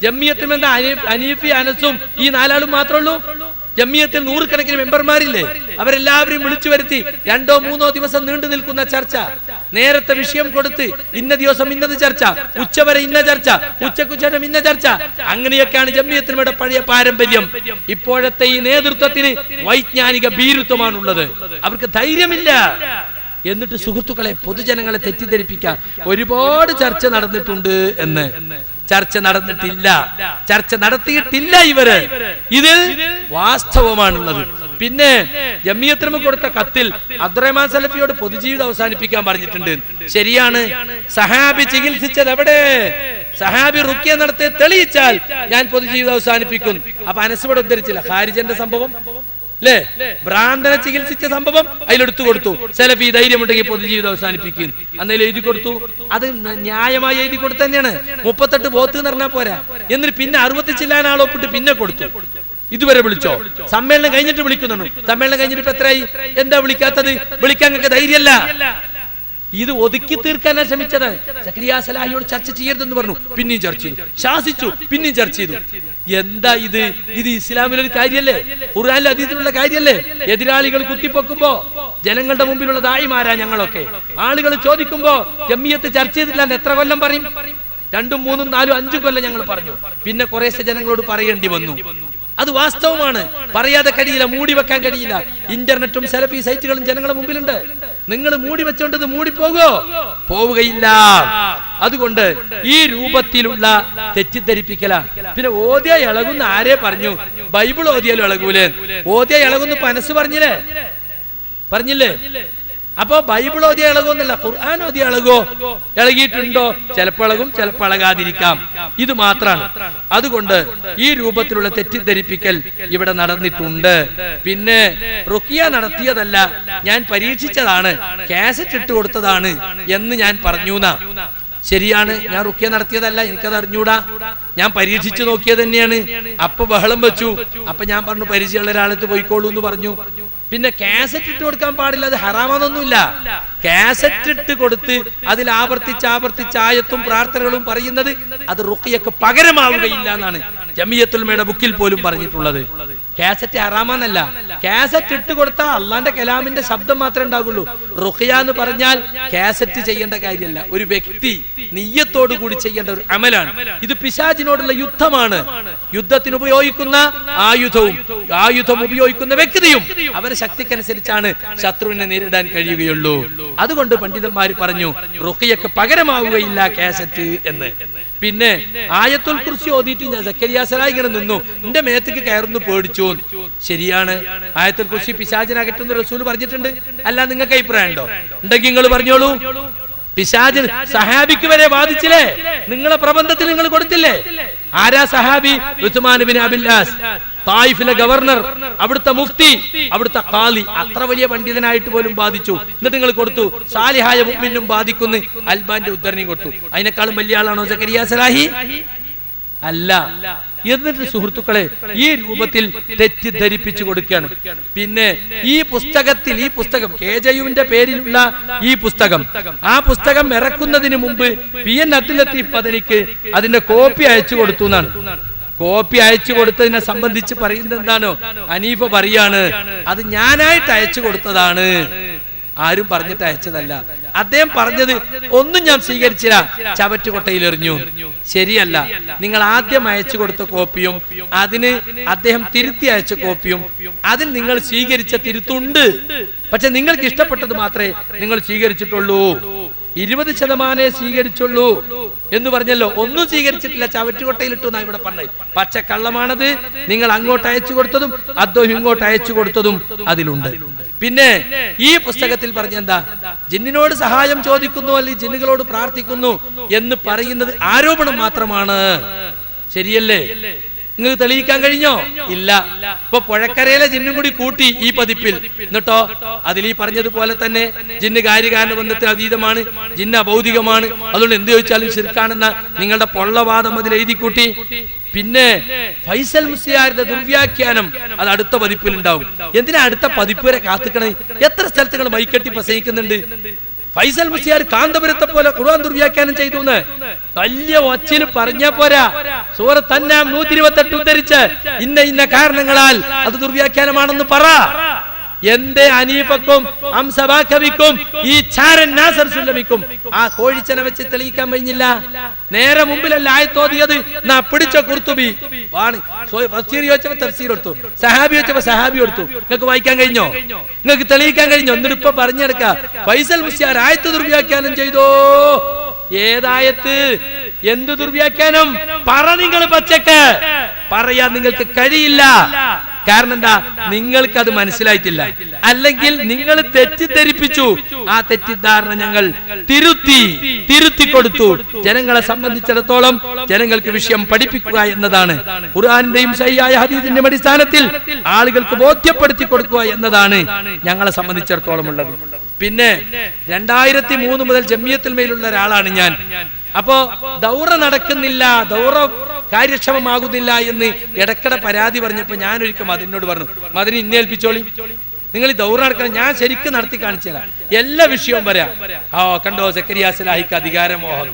ജമിയത്തുൽമയുടെ അനീഫി, അനസും ഈ 4 ആളും മാത്രമേ ഉള്ളൂ. ജമിയത്തിൽ നൂറുകണക്കിന് മെമ്പർമാരില്ലേ, അവരെല്ലാവരും വിളിച്ചു വരുത്തി 2-3 ദിവസം നീണ്ടു നിൽക്കുന്ന ചർച്ച. നേരത്തെ വിഷയം കൊടുത്ത് ഇന്ന ദിവസം ഇന്നത് ചർച്ച, ഉച്ചവരെ ഇന്ന ചർച്ച, ഉച്ചക്കുശേഷം ഇന്ന ചർച്ച. അങ്ങനെയൊക്കെയാണ് ജമിയത്തിനുടെ പഴയ പാരമ്പര്യം. ഇപ്പോഴത്തെ ഈ നേതൃത്വത്തിന് വൈജ്ഞാനിക ഭീരുത്വമാണുള്ളത്. അവർക്ക് ധൈര്യമില്ല. എന്നിട്ട് സുഹൃത്തുക്കളെ, പൊതുജനങ്ങളെ തെറ്റിദ്ധരിപ്പിക്കാൻ ഒരുപാട് ചർച്ച നടന്നിട്ടുണ്ട് എന്ന്. ചർച്ച നടന്നിട്ടില്ല, ചർച്ച നടത്തിയിട്ടില്ല ഇവര്. ഇതിൽ വാസ്തവമാണുള്ളത്. പിന്നെ ജമിയത്തിന് കൊടുത്ത കത്തിൽ അബ്ദുറഹ്മാൻ സലഫിയോട് പൊതുജീവിതം അവസാനിപ്പിക്കാൻ പറഞ്ഞിട്ടുണ്ട്. ശരിയാണ്. സഹാബി ചികിത്സിച്ചത് എവിടെ? സഹാബി റുഖ്യ നടത്തി തെളിയിച്ചാൽ ഞാൻ പൊതുജീവിതം അവസാനിപ്പിക്കും. അപ്പൊ അനസ് ഉദ്ധരിച്ചില്ല ഖാരിജന്റെ സംഭവം അല്ലേ? ഭ്രാന്തനെ ചികിത്സിച്ച സംഭവം അതിലെടുത്തു കൊടുത്തു. സലഫി ധൈര്യമുണ്ടെങ്കിൽ പൊതുജീവിതം അവസാനിപ്പിക്കും അന്നേലും എഴുതി കൊടുത്തു. അത് ന്യായമായി എഴുതി കൊടുത്തു തന്നെയാണ്. 38 ബോത്ത് എന്ന് പറഞ്ഞാൽ പോരാ. എന്നിട്ട് പിന്നെ 60 ചില്ലാൻ ആളൊപ്പിട്ട് പിന്നെ കൊടുത്തു. ഇതുവരെ വിളിച്ചോ? സമ്മേളനം കഴിഞ്ഞിട്ട് വിളിക്കുന്നു. സമ്മേളനം കഴിഞ്ഞിട്ട് ഇപ്പൊ എത്രയായി? എന്താ വിളിക്കാത്തത്? വിളിക്കാൻ നിങ്ങൾക്ക് ധൈര്യമല്ല. ഇത് ഒതുക്കി തീർക്കാനാണ് ശ്രമിച്ചത്. സക്കരിയ സലാഹിയോട് ചർച്ച ചെയ്യരുതെന്ന് പറഞ്ഞു, പിന്നെയും ചർച്ച ചെയ്തു. ശാസിച്ചു, പിന്നെയും ചർച്ച ചെയ്തു. എന്താ ഇത്? ഇത് ഇസ്ലാമിലൊരു കാര്യല്ലേ? ഖുർആനിലെ ഹദീസിലുള്ള കാര്യല്ലേ? എതിരാളികൾ കുത്തിപ്പൊക്കുമ്പോ ജനങ്ങളുടെ മുമ്പിലുള്ള ദായിമാരാ ഞങ്ങളൊക്കെ. ആളുകൾ ചോദിക്കുമ്പോ ജമിയത്ത് ചർച്ച ചെയ്തില്ല എത്ര കൊല്ലം പറയും? 2, 3, 4, 5 കൊല്ലം ഞങ്ങൾ പറഞ്ഞു. പിന്നെ കുറേശ്ശെ ജനങ്ങളോട് പറയേണ്ടി വന്നു. അത് വാസ്തവമാണ്. പറയാതെ കഴിയില്ല, മൂടി വെക്കാൻ കഴിയില്ല. ഇന്റർനെറ്റും സെലഫി സൈറ്റുകളും ജനങ്ങളുടെ മുമ്പിലുണ്ട്. നിങ്ങൾ മൂടി വെച്ചോണ്ടത് മൂടിപ്പോകോ? പോവുകയില്ല. അതുകൊണ്ട് ഈ രൂപത്തിലുള്ള തെറ്റിദ്ധരിപ്പിക്കല. പിന്നെ ഓദ്യ ഇളകുന്ന ആരെ പറഞ്ഞു? ബൈബിൾ ഓതിയാലും ഇളകൂലേ? ഓദ്യ ഇളകുന്ന മനസ്സ് പറഞ്ഞില്ലേ? അപ്പൊ ബൈബിൾ ഓതിയ ഇളകുമെന്നല്ല, ഖുർആൻ ഓതിയ ഇളകോ? ഇളകിയിട്ടുണ്ടോ? ചിലപ്പോൾ ഇളകും, ചിലപ്പോൾ ഇളകാതിരിക്കാം. ഇത് മാത്രമാണ്. അതുകൊണ്ട് ഈ രൂപത്തിലുള്ള തെറ്റിദ്ധരിപ്പിക്കൽ ഇവിടെ നടന്നിട്ടുണ്ട്. പിന്നെ റുഖിയ നടത്തിയതല്ല, ഞാൻ പരീക്ഷിച്ചതാണ്, കാസറ്റ് ഇട്ട് കൊടുത്തതാണ് എന്ന് ഞാൻ പറഞ്ഞു. ശരിയാണ്, ഞാൻ റുഖിയ നടത്തിയതല്ല, എനിക്കത് അറിഞ്ഞൂടാ, ഞാൻ പരീക്ഷിച്ചു നോക്കിയത് തന്നെയാണ്. അപ്പൊ ബഹളം വെച്ചു. അപ്പൊ ഞാൻ പറഞ്ഞു പരിചയമുള്ള ഒരാളത്ത് പോയിക്കോളൂ എന്ന് പറഞ്ഞു. പിന്നെ കാസറ്റ് ഇട്ട് കൊടുക്കാൻ പാടില്ല, അത് ഹറാമാന്നൊന്നുമില്ല. കാസറ്റ് ഇട്ട് കൊടുത്ത് അതിൽ ആവർത്തിച്ച് ആയത്തും പ്രാർത്ഥനകളും പറയുന്നത് അത് റുഖിയക്ക് പകരമാവുകയില്ല എന്നാണ് ജമിയത്തുൽ ഉലമയുടെ ബുക്കിൽ പോലും പറഞ്ഞിട്ടുള്ളത്. കാസറ്റ് ഹറാമാന്നല്ല. കാസറ്റ് ഇട്ട് കൊടുത്താൽ അള്ളാന്റെ കലാമിന്റെ ശബ്ദം മാത്രമേ ഉണ്ടാകുള്ളൂ. റുഖിയ എന്ന് പറഞ്ഞാൽ കാസറ്റ് ചെയ്യേണ്ട കാര്യമല്ല, ഒരു വ്യക്തി നിയ്യത്തോടു കൂടി ചെയ്യേണ്ട ഒരു അമലാണ്. ഇത് പിശാചിനോടുള്ള യുദ്ധമാണ്. യുദ്ധത്തിന് ഉപയോഗിക്കുന്ന ആയുധം ഉപയോഗിക്കുന്ന വ്യക്തിയും അവരെ ശക്തിക്കനുസരിച്ചാണ് ശത്രുവിനെ നേരിടാൻ കഴിയുകയുള്ളൂ. അതുകൊണ്ട് പണ്ഡിതന്മാർ പറഞ്ഞു റുഖിയക്ക് പകരമാവുകയില്ല കാസറ്റ് എന്ന്. പിന്നെ ആയത്തുൽ കുർസി ഓതിയിട്ട് സക്കരിയ സലാഹി ഇങ്ങനെ നിന്നു, എന്റെ മേത്തേക്ക് കയറുന്നു, പേടിച്ചു. ശരിയാണ്, ആയത്തുൽ കുർസി പിശാചിനകറ്റുന്ന റസൂൽ പറഞ്ഞിട്ടുണ്ട്. അല്ല, നിങ്ങൾക്ക് അഭിപ്രായം ഉണ്ടോ? ഉണ്ടെങ്കിൽ നിങ്ങൾ പറഞ്ഞോളൂ. പിശാചിന് സഹാബിക്ക് വരെ ബാധിച്ചില്ലേ? നിങ്ങളെ പ്രബന്ധത്തിൽ നിങ്ങൾ കൊടുത്തില്ലേ? ആരാ സഹാബി? ഉസ്മാൻ ബിൻ അബില്ലാസ്, തായിഫിലെ ഗവർണർ, അവിടുത്തെ മുഫ്തി, അവിടുത്തെ ഖാലി. അത്ര വലിയ പണ്ഡിതനായിട്ട് പോലും ബാധിച്ചു. എന്നിട്ട് നിങ്ങൾ കൊടുത്തു സാലിഹായ മുഅ്മിനും ബാധിക്കുന്നു. അൽബാന്റെ ഉദ്ധരണി കൊടുത്തു. അതിനേക്കാളും വലിയ ആളാണോ സക്കരിയ സലാഹി? അല്ല. എന്നിട്ട് സുഹൃത്തുക്കളെ, ഈ രൂപത്തിൽ തെറ്റിദ്ധരിപ്പിച്ചു കൊടുക്കുകയാണ്. പിന്നെ ഈ പുസ്തകം KJUവിന്റെ പേരിലുള്ള ഈ പുസ്തകം, ആ പുസ്തകം ഇറക്കുന്നതിന് മുമ്പ് PN അബ്ദുൽ ലത്തീഫ് പദനിക്ക് അതിന്റെ കോപ്പി അയച്ചു കൊടുത്തു എന്നാണ്. കോപ്പി അയച്ചു കൊടുത്തതിനെ സംബന്ധിച്ച് പറയുന്നത് എന്താണോ? ഹനീഫ പറയാണ് അത് ഞാനായിട്ട് അയച്ചു കൊടുത്തതാണ്, ആരും പറഞ്ഞിട്ട് അയച്ചതല്ല. അദ്ദേഹം പറഞ്ഞത് ഒന്നും ഞാൻ സ്വീകരിച്ചില്ല, ചവറ്റുകൊട്ടയിൽ എറിഞ്ഞു. ശരിയല്ല. നിങ്ങൾ ആദ്യം അയച്ചു കൊടുത്ത കോപ്പിയും അതിന് അദ്ദേഹം തിരുത്തി അയച്ച കോപ്പിയും അതിൽ നിങ്ങൾ സ്വീകരിച്ച തിരുത്തുണ്ട്. പക്ഷെ നിങ്ങൾക്ക് ഇഷ്ടപ്പെട്ടത് മാത്രമേ നിങ്ങൾ സ്വീകരിച്ചിട്ടുള്ളൂ. 20% സ്വീകരിച്ചുള്ളൂ എന്ന് പറഞ്ഞല്ലോ. ഒന്നും സ്വീകരിച്ചിട്ടില്ല, ചവറ്റുകൊട്ടയിലിട്ടു എന്നാ ഇവിടെ പറഞ്ഞത്. പച്ച കള്ളമാണത്. നിങ്ങൾ അങ്ങോട്ട് അയച്ചു കൊടുത്തതും അദ്ദേഹം ഇങ്ങോട്ട് അയച്ചു കൊടുത്തതും അതിലുണ്ട്. പിന്നെ ഈ പുസ്തകത്തിൽ പറഞ്ഞെന്താ? ജിന്നിനോട് സഹായം ചോദിക്കുന്നു, അല്ലെങ്കിൽ ജിന്നുകളോട് പ്രാർത്ഥിക്കുന്നു എന്ന് പറയുന്നത് ആരോപണം മാത്രമാണ്. ശരിയല്ലേ? നിങ്ങൾക്ക് തെളിയിക്കാൻ കഴിഞ്ഞോ? ഇല്ല. ഇപ്പൊ പുഴക്കരയിലെ ജിന്നും കൂടി കൂട്ടി ഈ പതിപ്പിൽ. എന്നിട്ടോ അതിൽ ഈ പറഞ്ഞതുപോലെ തന്നെ ജിന്ന് കാര്യകാരണ ബന്ധത്തിന് അതീതമാണ്, ജിന്ന് അഭൗതികമാണ്, അതുകൊണ്ട് എന്ത് ചോദിച്ചാലും ശിർക്കാണെന്ന നിങ്ങളുടെ പൊള്ളവാദം അതിൽ എഴുതി കൂട്ടി. പിന്നെ ഫൈസൽ മുസ്ലിയാരുടെ ദുർവ്യാഖ്യാനം അത് അടുത്ത പതിപ്പിൽ ഉണ്ടാവും. എന്തിനാ അടുത്ത പതിപ്പ് വരെ കാത്തിക്കണേ? എത്ര സ്ഥലത്ത് നിങ്ങൾ മൈക്കെട്ടി പ്രസംഗിക്കുന്നുണ്ട്? ഫൈസൽ മുസ്ലിയാർ കാന്തപുരത്തെ പോലെ ഖുർആൻ ദുർവ്യാഖ്യാനം ചെയ്തു എന്ന് വലിയ ഒച്ചിൽ പറഞ്ഞാ പോരാ. സൂറത്ത് അൻആം 128 ഉദ്ധരിച്ച് ഇന്ന കാരണങ്ങളാൽ അത് ദുർവ്യാഖ്യാനമാണെന്ന് പറ. എന്റെ അനീഫക്കും അംസബാക്കവിക്കും ഈ ചാരൻ നാസർ സുല്ലമിക്കും ആ കോഴിച്ചന വെച്ച് തെളിയിക്കാൻ കഴിഞ്ഞില്ല. നേരെ മുമ്പിലല്ല ആയത്തോതിയത്. നാ പിടിച്ച കുർത്തുബി തഫ്സീർ ചോദിച്ചപ്പോ തഫ്സീർ എടുത്തു, സഹാബി ചോദിച്ചപ്പോ സഹാബി എടുത്തു. നിങ്ങൾക്ക് വായിക്കാൻ കഴിഞ്ഞോ? നിങ്ങൾക്ക് തെളിയിക്കാൻ കഴിഞ്ഞോ? എന്നിട്ട് ഇപ്പൊ പറഞ്ഞെടുക്ക ഫൈസൽ മുസ്ലിയാർ ആയത്ത് ദുർവ്യാഖ്യാനം ചെയ്തോ. ഏതായത്ത്? എന്ത് ദുർവ്യാഖ്യാനം? പറ. നിങ്ങൾ പച്ചക്ക് പറയാൻ നിങ്ങൾക്ക് കഴിയില്ല. കാരണം എന്താ? നിങ്ങൾക്ക് അത് മനസ്സിലായിട്ടില്ല, അല്ലെങ്കിൽ നിങ്ങൾ തെറ്റിദ്ധരിപ്പിച്ചു. ആ തെറ്റിദ്ധാരണ ഞങ്ങൾ തിരുത്തി കൊടുത്തു. ജനങ്ങളെ സംബന്ധിച്ചിടത്തോളം ജനങ്ങൾക്ക് വിഷയം പഠിപ്പിക്കുക എന്നതാണ് ഖുർആനിന്റെയും സഹിയായ ഹദീസിന്റെയും അടിസ്ഥാനത്തിൽ ആളുകൾക്ക് ബോധ്യപ്പെടുത്തി കൊടുക്കുക എന്നതാണ് ഞങ്ങളെ സംബന്ധിച്ചിടത്തോളം ഉള്ളത്. പിന്നെ 2003 മുതൽ ജമിയത്തുൽ മേലുള്ള ഒരാളാണ് ഞാൻ. അപ്പോ ദൗറ നടക്കുന്നില്ല, ദൗറ കാര്യക്ഷമമാകുന്നില്ല എന്ന് ഇടയ്ക്കിടെ പരാതി പറഞ്ഞപ്പോ ഞാനൊരിക്കൽ മദനിനോട് പറഞ്ഞു, മദനി ഇന്നേൽപ്പിച്ചോളി, നിങ്ങൾ ഈ ദൗറ നടക്കണം, ഞാൻ ശരിക്കും നടത്തി കാണിച്ചു തരാം, എല്ലാ വിഷയവും വരാം. കണ്ടോ സക്കരിയ സലാഹിക്ക് അധികാരമോഹം.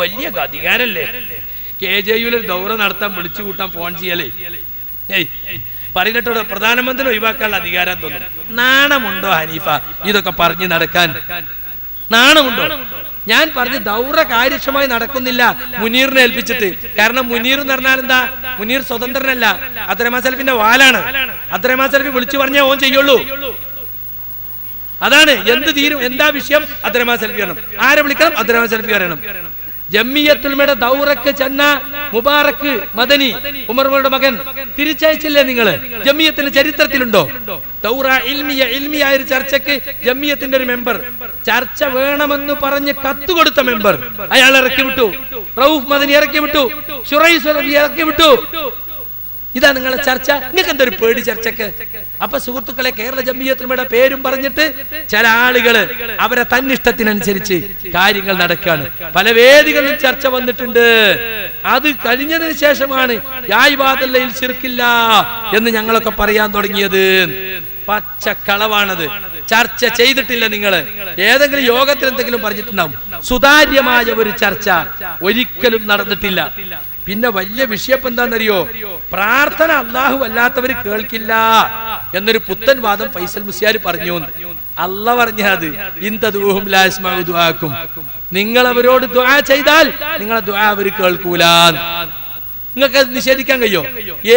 വലിയ അധികാരല്ലേ KJU ദൗറ നടത്താൻ വിളിച്ചു കൂട്ടാൻ ഫോൺ ചെയ്യലേ. പറഞ്ഞിട്ടോ പ്രധാനമന്ത്രി ഒഴിവാക്കാനുള്ള അധികാരം തോന്നും. നാണമുണ്ടോ ഹനീഫ ഇതൊക്കെ പറഞ്ഞു നടക്കാൻ? നാണമുണ്ടോ? ഞാൻ പറഞ്ഞു ദൗറ കാര്യക്ഷമമായി നടക്കുന്നില്ല മുനീറിനെ ഏൽപ്പിച്ചിട്ട്. കാരണം മുനീർ എന്ന് പറഞ്ഞാൽ എന്താ? മുനീർ സ്വതന്ത്രനല്ല, അബ്ദുറഹ്മാൻ സലഫിന്റെ വാലാണ്. അബ്ദുറഹ്മാൻ സലഫി വിളിച്ചു പറഞ്ഞേ ഓൻ ചെയ്യുള്ളൂ. അതാണ് എന്ത് തീരും, എന്താ വിഷയം? അബ്ദുറഹ്മാൻ സലഫി പറയണം. ആരെ വിളിക്കണം? അബ്ദുറഹ്മാൻ സലഫി പറയണം. ജമിയത്തുൽമയുടെ ദൗറക്ക് ചെന്ന മുബാറക്ക് മദനി ഉമറുകളുടെ മകൻ തിരിച്ചയച്ചില്ലേ നിങ്ങൾ? ജമിയത്തിന്റെ ചരിത്രത്തിലുണ്ടോ? ദൗറ ഇൽമിയായ ഒരു ചർച്ചയ്ക്ക് ജമിയത്തിന്റെ ഒരു മെമ്പർ ചർച്ച വേണമെന്ന് പറഞ്ഞ് കത്ത് കൊടുത്ത മെമ്പർ അയാൾ ഇറക്കി വിട്ടു. റൌഫ് മദനി ഇറക്കി വിട്ടു. ശുറൈസ് ഇറക്കി വിട്ടു. ഇതാ നിങ്ങളെ ചർച്ച. നിങ്ങൾക്ക് എന്തൊരു പേടി ചർച്ചക്ക്? അപ്പൊ സുഹൃത്തുക്കളെ, കേരള ജമിയത്തുൽമയുടെ പേരും പറഞ്ഞിട്ട് ചില ആളുകള് അവരെ തന്നിഷ്ടത്തിനനുസരിച്ച് കാര്യങ്ങൾ നടക്കുകയാണ്. പല വേദികളിലും ചർച്ച വന്നിട്ടുണ്ട്. അത് കഴിഞ്ഞതിന് ശേഷമാണ് യായിബാദല്ലയിൽ ശിർക്കില്ല എന്ന് ഞങ്ങളൊക്കെ പറയാൻ തുടങ്ങിയത്. പച്ചക്കളവാണത്. ചർച്ച ചെയ്തിട്ടില്ല നിങ്ങൾ. ഏതെങ്കിലും യോഗത്തിൽ എന്തെങ്കിലും പറഞ്ഞിട്ടുണ്ടാവും. സുതാര്യമായ ഒരു ചർച്ച ഒരിക്കലും നടന്നിട്ടില്ല. പിന്നെ വലിയ വിഷയം എന്താണെന്നറിയോ? പ്രാർത്ഥന അല്ലാഹു അല്ലാത്തവർ കേൾക്കില്ല എന്നൊരു പുത്തൻ വാദം ഫൈസൽ മുസ്ലിയാർ പറഞ്ഞു. അല്ലാഹ് പറഞ്ഞത് ഇൻതദൂഹും ലാ യസ്മഉ ദുആക്കും, നിങ്ങൾ അവരോട് ദുആ ചെയ്താൽ നിങ്ങളെ ദുആ അവർ കേൾക്കൂല. നിങ്ങൾക്ക് അത് നിഷേധിക്കാൻ കഴിയോ?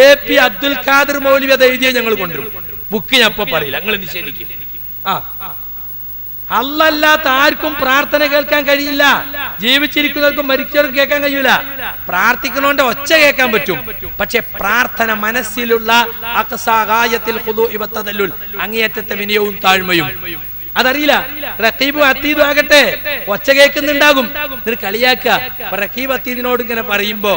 AP അബ്ദുൽ ഖാദർ മൗലവി അത് എഴുതിയ ഞങ്ങൾ കൊണ്ടുവരും. ബുക്ക് ഞാൻ ഇപ്പൊ പറയില്ല, നിങ്ങൾ നിഷേധിക്കും. അല്ലാത്ത ആർക്കും പ്രാർത്ഥന കേൾക്കാൻ കഴിയില്ല. ജീവിച്ചിരിക്കുന്നവർക്കും മരിച്ചവർക്കും കേൾക്കാൻ കഴിയൂല. പ്രാർത്ഥിക്കുന്നവന്റെ ഒച്ച കേൾക്കാൻ പറ്റും, പക്ഷെ പ്രാർത്ഥന മനസ്സിലുള്ള അങ്ങേയറ്റത്തെ വിനയവും താഴ്മയും അതറിയില്ല. റഖീബും അത്തീദും ആകട്ടെ ഒച്ച കേൾക്കുന്നുണ്ടാകും, എന്നിട്ട് കളിയാക്കുക. റഖീബ് അത്തീദിനോട് ഇങ്ങനെ പറയുമ്പോ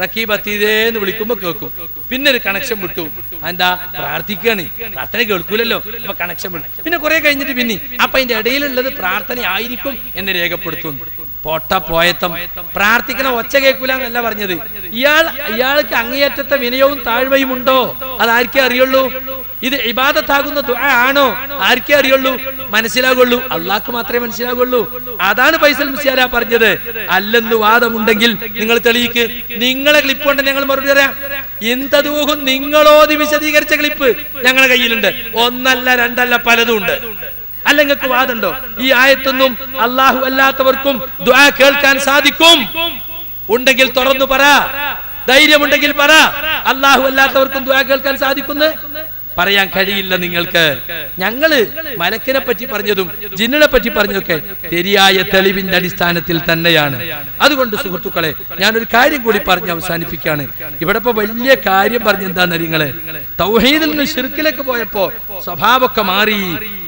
റഖീബ് അത്തീദേന്ന് വിളിക്കുമ്പോ കേൾക്കും. പിന്നെ ഒരു കണക്ഷൻ വിട്ടു. എന്താ? പ്രാർത്ഥിക്കാണ്, പ്രാർത്ഥന കേൾക്കൂലല്ലോ, അപ്പൊ കണക്ഷൻ വിട്ടു. പിന്നെ കുറെ കഴിഞ്ഞിട്ട് പിന്നെ അപ്പൊ അതിന്റെ ഇടയിലുള്ളത് പ്രാർത്ഥന ആയിരിക്കും എന്ന് രേഖപ്പെടുത്തുന്നു. പോയത്തം. പ്രാർത്ഥിക്കണ ഒച്ച കേൾക്കൂല എന്നല്ല പറഞ്ഞത്. ഇയാൾക്ക് അങ്ങേയറ്റത്തെ വിനയവും താഴ്മയും ഉണ്ടോ? അതാർക്കേ അറിയുള്ളൂ. ഇത് ഇബാദത്താകുന്ന ദുആ ആണോ? ആർക്കേ അറിയുള്ളൂ, മനസ്സിലാകുള്ളൂ, അള്ളാഹ്ക്ക് മാത്രമേ മനസ്സിലാകുള്ളൂ. അതാണ് ഫൈസൽ മുസ്ലിയാർ പറഞ്ഞത്. അല്ലെന്ന് വാദമുണ്ടെങ്കിൽ നിങ്ങൾ തെളിയിക്ക്. നിങ്ങളെ ക്ലിപ്പ് കൊണ്ട് ഞങ്ങൾ മറുപടി പറയാം. ഇന്തദൂഹും നിങ്ങളോതി വിശദീകരിച്ച ക്ലിപ്പ് ഞങ്ങളുടെ കയ്യിലുണ്ട്. ഒന്നല്ല രണ്ടല്ല പലതും ഉണ്ട്. അല്ലെങ്കിൽ വാദമുണ്ടോ? ഈ ആയത്തൊന്നും അല്ലാഹു അല്ലാത്തവർക്കും ദുആ കേൾക്കാൻ സാധിക്കും ഉണ്ടെങ്കിൽ തുറന്നു പറ. ധൈര്യമുണ്ടെങ്കിൽ പറ. അല്ലാഹു അല്ലാത്തവർക്കും ദുആ കേൾക്കാൻ സാധിക്കുന്നു പറയാൻ കഴിയില്ല നിങ്ങൾക്ക്. ഞങ്ങള് മലക്കിനെ പറ്റി പറഞ്ഞതും ജിന്നിനെ പറ്റി പറഞ്ഞതൊക്കെ ശരിയായ തെളിവിന്റെ അടിസ്ഥാനത്തിൽ തന്നെയാണ്. അതുകൊണ്ട് സുഹൃത്തുക്കളെ, ഞാനൊരു കാര്യം കൂടി പറഞ്ഞ് അവസാനിപ്പിക്കുകയാണ്. ഇവിടെ ഇപ്പൊ വലിയ കാര്യം പറഞ്ഞെന്താന്ന് നിങ്ങള്, തൗഹീദിൽ നിന്ന് ശിർക്കിലേക്ക് പോയപ്പോ സ്വഭാവമൊക്കെ മാറി,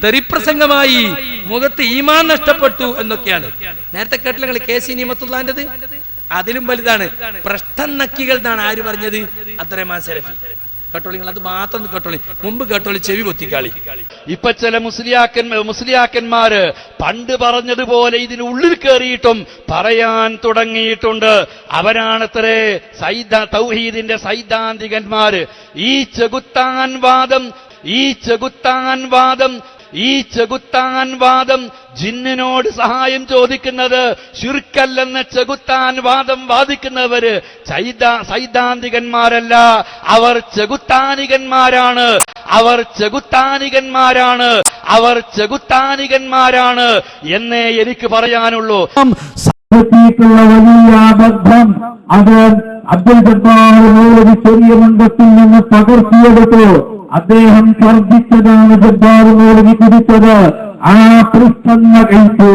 തെറിപ്രസംഗമായി, മുഖത്ത് ഈമാൻ നഷ്ടപ്പെട്ടു എന്നൊക്കെയാണ്. നേരത്തെ കേട്ടില്ല നിങ്ങൾ KC നിയമത്തുള്ളാൻ്റെത്? അതിലും വലുതാണ്. പ്രശ്നനക്കികൾ എന്നാണ് ആര് പറഞ്ഞത്? അബ്ദുറഹ്മാൻ സലഫി. കേട്ടോളി, അത് മാത്രം കേട്ടോളി, മുമ്പ് കേട്ടോളി, ചെവി പൊത്തിക്കാളി. ഇപ്പൊ ചില മുസ്ലിയാക്കന്മാര് പണ്ട് പറഞ്ഞതുപോലെ ഇതിനുള്ളിൽ കയറിയിട്ടും പറയാൻ തുടങ്ങിയിട്ടുണ്ട്. അവരാണത്രേ തൗഹീദിന്റെ സൈദ്ധാന്തികന്മാര്. ഈ ചെകുത്താൻ വാദം ഈ ചെകുത്താൻ വാദം ജിന്നിനോട് സഹായം ചോദിക്കുന്നത് ശിർക്കല്ലെന്ന് ചെകുത്താൻ വാദം വാദിക്കുന്നവര് സൈദ്ധാന്തികന്മാരല്ല, അവർ ചെകുത്താനികന്മാരാണ്. അവർ ചെകുത്താനികന്മാരാണ്. അവർ ചെകുത്താനികന്മാരാണ് എന്നേ എനിക്ക് പറയാനുള്ളൂ. വലിയ അബദ്ധം അത് അബ്ദുൽ ജബ്ബാർ മൗലവി ചെറിയ മണ്ഡലത്തിൽ നിന്ന് പകർത്തിയെടുത്തു. അദ്ദേഹം ഛർദ്ദിച്ചതാണ് ജബ്ബാർ മൗലവി കുടിച്ചത്. ആ പൃഷ്ഠന്ന കഴിച്ച്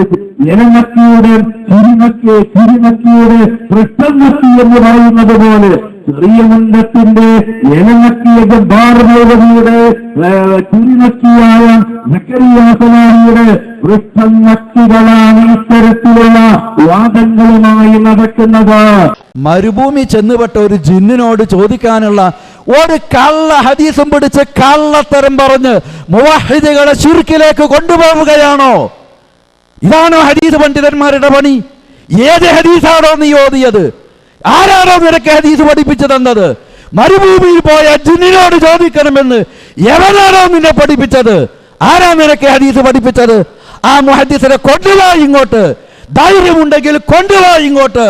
എലനക്കിയുടെ ചിരിനക്കിയുടെ പൃഷ്ഠന്നക്കി എന്ന് പറയുന്നത് പോലെ ചെറിയ മണ്ഡലത്തിന്റെ എലനക്കിയ ജബ്ബാർ മൗലവിയുടെ ചിരിനക്കിയായ സക്കരിയാസനാരിയുടെ പൃഷ്ഠന്നക്കികളാണ് ഇത്തരത്തിലുള്ള വാദങ്ങളുമായി നടക്കുന്നത്. മരുഭൂമി ചെന്നുപെട്ട ഒരു ജിന്നിനോട് ചോദിക്കാനുള്ള ഒരു കള്ള ഹദീസും പിടിച്ച് കള്ളത്തരം പറഞ്ഞ് മുവഹിദുകളെ ശിർക്കിലേക്ക് കൊണ്ടുപോവുകയാണോ? ഇതാണോ ഹദീസ് പണ്ഡിതന്മാരുടെ പണി? ഏത് ഹദീസാണോ നീ ഓതിയത്? ആരാണോ നിനക്ക് ഹദീസ് പഠിപ്പിച്ചു തന്നത്? മരുഭൂമിയിൽ പോയ ജിന്നിനോട് ചോദിക്കണമെന്ന് എവനാണോ നിന്നെ പഠിപ്പിച്ചത്? ആരാ നിനക്ക് ഹദീസ് പഠിപ്പിച്ചത്? ആ മുഹദ്ദിസിനെ കൊണ്ടുവാ ഇങ്ങോട്ട്. ധൈര്യമുണ്ടെങ്കിൽ കൊണ്ടുവാ ഇങ്ങോട്ട്,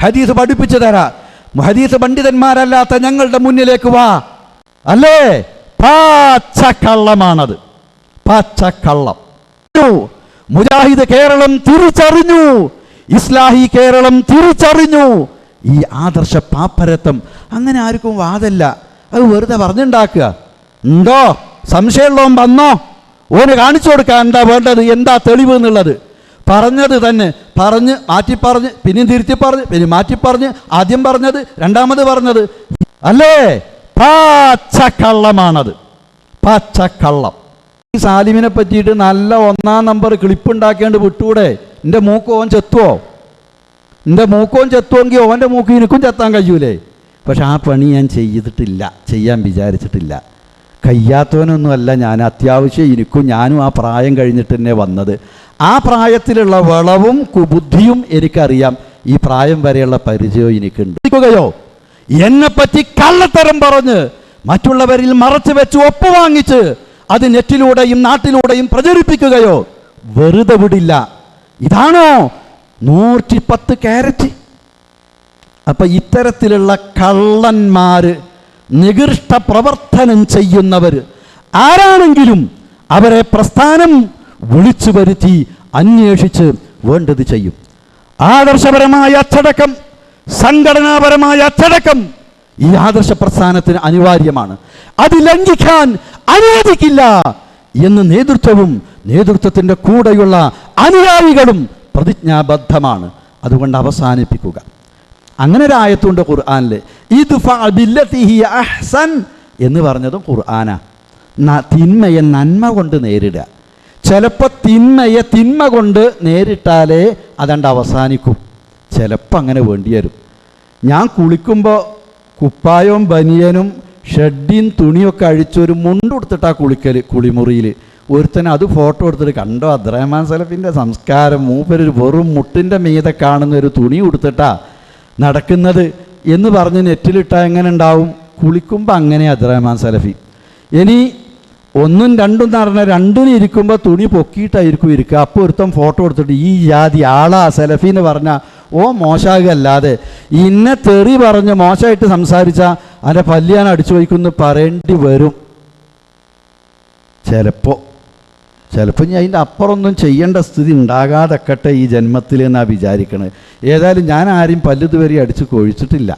ഹദീസ് പഠിപ്പിച്ചു തരാ. ഹദീസ് പണ്ഡിതന്മാരല്ലാത്ത ഞങ്ങളുടെ മുന്നിലേക്ക് വാ. അല്ലേ? പച്ചക്കള്ളമാണത്, പച്ചക്കള്ളം. മുജാഹിദ് കേരളം തിരിച്ചറിഞ്ഞു, ഇസ്ലാഹി കേരളം തിരിച്ചറിഞ്ഞു ഈ ആദർശ പാപ്പരത്വം. അങ്ങനെ ആർക്കും വാദല്ല, അത് വെറുതെ പറഞ്ഞുണ്ടാക്കുക. ഉണ്ടോ സംശയമുള്ളവൻ വന്നോ, ഓന് കാണിച്ചു കൊടുക്കാൻ എന്താ വേണ്ടത്, എന്താ തെളിവ് എന്നുള്ളത്. പറഞ്ഞത് തന്നെ പറഞ്ഞ് മാറ്റിപ്പറഞ്ഞ് പിന്നെയും തിരുത്തി പറഞ്ഞ് പിന്നെ മാറ്റിപ്പറഞ്ഞ് ആദ്യം പറഞ്ഞത് രണ്ടാമത് പറഞ്ഞത്. അല്ലേ? പച്ചക്കള്ളമാണത്, പച്ചക്കള്ളം. ഈ സാലിമിനെ പറ്റിയിട്ട് നല്ല 1-ാം നമ്പർ ക്ലിപ്പ് ഉണ്ടാക്കേണ്ടി വിട്ടൂടെ? എൻ്റെ മൂക്ക് ഓൻ ചെത്തുവോ? എൻ്റെ മൂക്കോൻ ചെത്തുവെങ്കിൽ ഓൻ്റെ മൂക്ക് എനിക്കും ചെത്താൻ കഴിയൂലേ? പക്ഷെ ആ പണി ഞാൻ ചെയ്തിട്ടില്ല, ചെയ്യാൻ വിചാരിച്ചിട്ടില്ല. കഴിയാത്തവനൊന്നുമല്ല ഞാൻ. അത്യാവശ്യം ഞാനും ആ പ്രായം കഴിഞ്ഞിട്ട് തന്നെ വന്നത്. ആ പ്രായത്തിലുള്ള വളവും കുബുദ്ധിയും എനിക്കറിയാം. ഈ പ്രായം വരെയുള്ള പരിചയവും എനിക്കുണ്ട്. എന്നെപ്പറ്റി കള്ളത്തരം പറഞ്ഞ് മറ്റുള്ളവരിൽ മറച്ചു വെച്ച് ഒപ്പുവാങ്ങിച്ച് അത് നെറ്റിലൂടെയും നാട്ടിലൂടെയും പ്രചരിപ്പിക്കുകയോ വെറുതെ വിടില്ല. ഇതാണോ 110 കാരറ്റ്? അപ്പൊ ഇത്തരത്തിലുള്ള കള്ളന്മാര്, നികൃഷ്ട പ്രവർത്തനം ചെയ്യുന്നവർ ആരാണെങ്കിലും അവരെ പ്രസ്ഥാനം വിളിച്ചു വരുത്തി അന്വേഷിച്ച് വേണ്ടത് ചെയ്യും. ആദർശപരമായ അച്ചടക്കം, സംഘടനാപരമായ അച്ചടക്കം ഈ ആദർശ പ്രസ്ഥാനത്തിന് അനിവാര്യമാണ്. അത് ലംഘിക്കാൻ അനുവദിക്കില്ല എന്ന് നേതൃത്വവും നേതൃത്വത്തിൻ്റെ കൂടെയുള്ള അനുയായികളും പ്രതിജ്ഞാബദ്ധമാണ്. അതുകൊണ്ട് അവസാനിപ്പിക്കുക. അങ്ങനെ ഒരു ആയത്തുണ്ട് ഖുർആനിൽ, ഇദ്ഫഅ ബില്ലതി ഹിയ അഹ്സൻ എന്ന് പറഞ്ഞതും ഖുർആനാ. തിന്മയെ നന്മ കൊണ്ട് നേരിടുക. ചിലപ്പോൾ തിന്മയെ തിന്മ കൊണ്ട് നേരിട്ടാലേ അതണ്ട് അവസാനിക്കും. ചിലപ്പോൾ അങ്ങനെ വേണ്ടി വരും. ഞാൻ കുളിക്കുമ്പോൾ കുപ്പായവും ബനിയനും ഷെഡിയും തുണിയൊക്കെ അഴിച്ചൊരു മുണ്ടെടുത്തിട്ടാ കുളിമുറിയിൽ. ഒരുത്തൻ അത് ഫോട്ടോ എടുത്തിട്ട് കണ്ടോ അബ്ദുറഹ്മാൻ സലഫിൻ്റെ സംസ്കാരം, മൂപ്പരൊരു വെറും മുട്ടിൻ്റെ മീതെ കാണുന്ന ഒരു തുണി ഉടുത്തിട്ടാ നടക്കുന്നത് എന്ന് പറഞ്ഞ് നെറ്റിലിട്ടാൽ എങ്ങനെ ഉണ്ടാവും? കുളിക്കുമ്പോൾ അങ്ങനെ അബ്ദുറഹ്മാൻ സലഫി. ഇനി 1ഉം 2ഉം എന്ന് പറഞ്ഞാൽ 2ന് ഇരിക്കുമ്പോൾ തുണി പൊക്കിയിട്ടായിരിക്കും ഇരിക്കുക. അപ്പോൾ ഒരുത്തം ഫോട്ടോ എടുത്തിട്ട് ഈ ജാതി ആളാ സലഫി എന്ന് പറഞ്ഞാൽ ഓ മോശമാകല്ലാതെ ഇന്നെ തെറി പറഞ്ഞ് മോശമായിട്ട് സംസാരിച്ചാൽ അതിൻ്റെ പല്ലിയാൻ അടിച്ചു വയ്ക്കുമെന്ന് പറയേണ്ടി വരും. ചിലപ്പോൾ ഞാൻ അതിൻ്റെ അപ്പുറമൊന്നും ചെയ്യേണ്ട സ്ഥിതി ഉണ്ടാകാതെക്കട്ടെ ഈ ജന്മത്തിൽ എന്നാണ് വിചാരിക്കണത്. ഏതായാലും ഞാൻ ആരെയും പല്ലിതുവരെ അടിച്ച് കൊഴിച്ചിട്ടില്ല.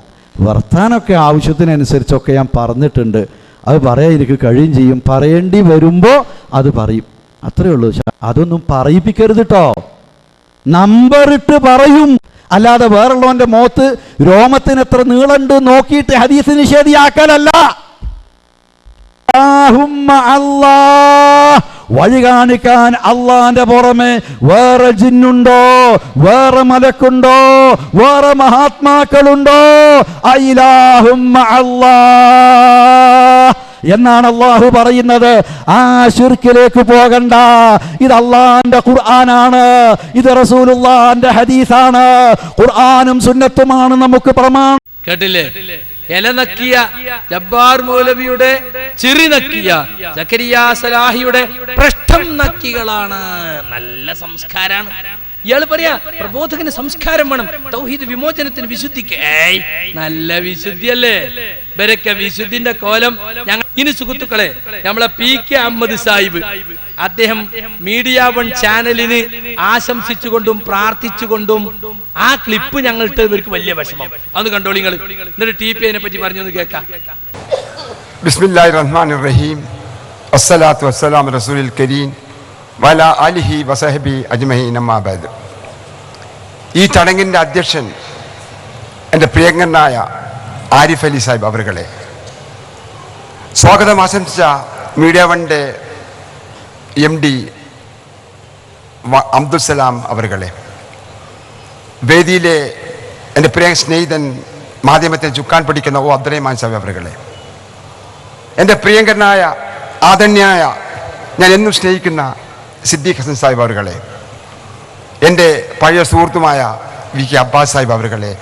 വർത്താനമൊക്കെ ആവശ്യത്തിനനുസരിച്ചൊക്കെ ഞാൻ പറഞ്ഞിട്ടുണ്ട്. അത് പറയാൻ എനിക്ക് കഴിയും ചെയ്യും. പറയേണ്ടി വരുമ്പോൾ അത് പറയും, അത്രയേ ഉള്ളൂ. അതൊന്നും പറയിപ്പിക്കരുത് കേട്ടോ. നമ്പറിട്ട് പറയും, അല്ലാതെ വേറുള്ളവൻ്റെ മുഖത്ത് രോമത്തിന് എത്ര നീളമുണ്ട് നോക്കിയിട്ട് ഹദീസ് നിഷേധിയാക്കലല്ല. വഴി കാണിക്കാൻ അള്ളാന്റെ പുറമെ വേറെ ജിന്നുണ്ടോ, വേറെ മലക്കുണ്ടോ, വേറെ മഹാത്മാക്കളുണ്ടോ? അയിലാഹുമ്മ അല്ലാഹ് എന്നാണ് അള്ളാഹു പറയുന്നത്. ആ ശിർക്കിലേക്ക് പോകണ്ട. ഇത് അള്ളാന്റെ ഖുർആനാണ്, ഇത് റസൂലുള്ളാന്റെ ഹദീസാണ്. ഖുർആനും സുന്നത്തുമാണ് നമുക്ക് പ്രമാണം. കേട്ടില്ലേ? ഇല നക്കിയ ജബ്ബാർ മൗലവിയുടെ ചിറി നക്കിയ സക്കരിയ സലാഹിയുടെ പൃഷ്ഠം നക്കികളാണ്. നല്ല സംസ്കാരാണ്. ഇയാള് പറയാ പ്രബോധകന് സംസ്കാരം വേണം, തൗഹീദ് വിമോചനത്തിന് വിശുദ്ധിക്ക്. നല്ല വിശുദ്ധിയല്ലേ? ഇവരൊക്കെ വിശുദ്ധിന്റെ കോലം. ഇനി സുഹൃത്തുക്കളെ, നമ്മളെ PK അഹമ്മദ് സാഹിബ് അദ്ദേഹം മീഡിയ വൺ ചാനലിന് ആശംസിച്ചുകൊണ്ടും പ്രാർത്ഥിച്ചുകൊണ്ടും ആ ക്ലിപ്പ് ഞങ്ങൾക്ക് ഇവർക്ക് വലിയ വിഷമം. അതൊന്ന് കണ്ടോളി നിങ്ങൾ. എന്നിട്ട് TP അതിനെ പറ്റി പറഞ്ഞൊന്ന് കേൾക്കാം. ബിസ്മില്ലാഹിർ റഹ്മാനിർ റഹീം. അസ്സലാത്തു വസ്സലാമു റസൂലിൽ കരീം വഅലാ ആലിഹി വസഹബി അജ്മഈൻ. അമ്മാ ബഅദ്. ഈ ചടങ്ങിൻ്റെ അധ്യക്ഷൻ എൻ്റെ പ്രിയങ്കരനായ ആരിഫ് അലി സാഹിബ് അവരുകളെ, സ്വാഗതം ആശംസിച്ച മീഡിയ വണ്ടെ MD അബ്ദുൽ സലാം അവരുകളെ, വേദിയിലെ എൻ്റെ പ്രിയ സ്നേഹിതൻ മാധ്യമത്തെ ചുക്കാൻ പിടിക്കുന്ന അബ്ദുറഹ്മാൻ സാഹിബ് അവരുകളെ, എൻ്റെ പ്രിയങ്കരനായ ആദരണീയായ ഞാൻ എന്നും സ്നേഹിക്കുന്ന സിദ്ദീഖ് ഹസൻ സാഹിബ് അവരുകളെ, എൻ്റെ പഴയ സുഹൃത്തുമായ VK അബ്ബാസ് സാഹിബ് അവരുകളെ,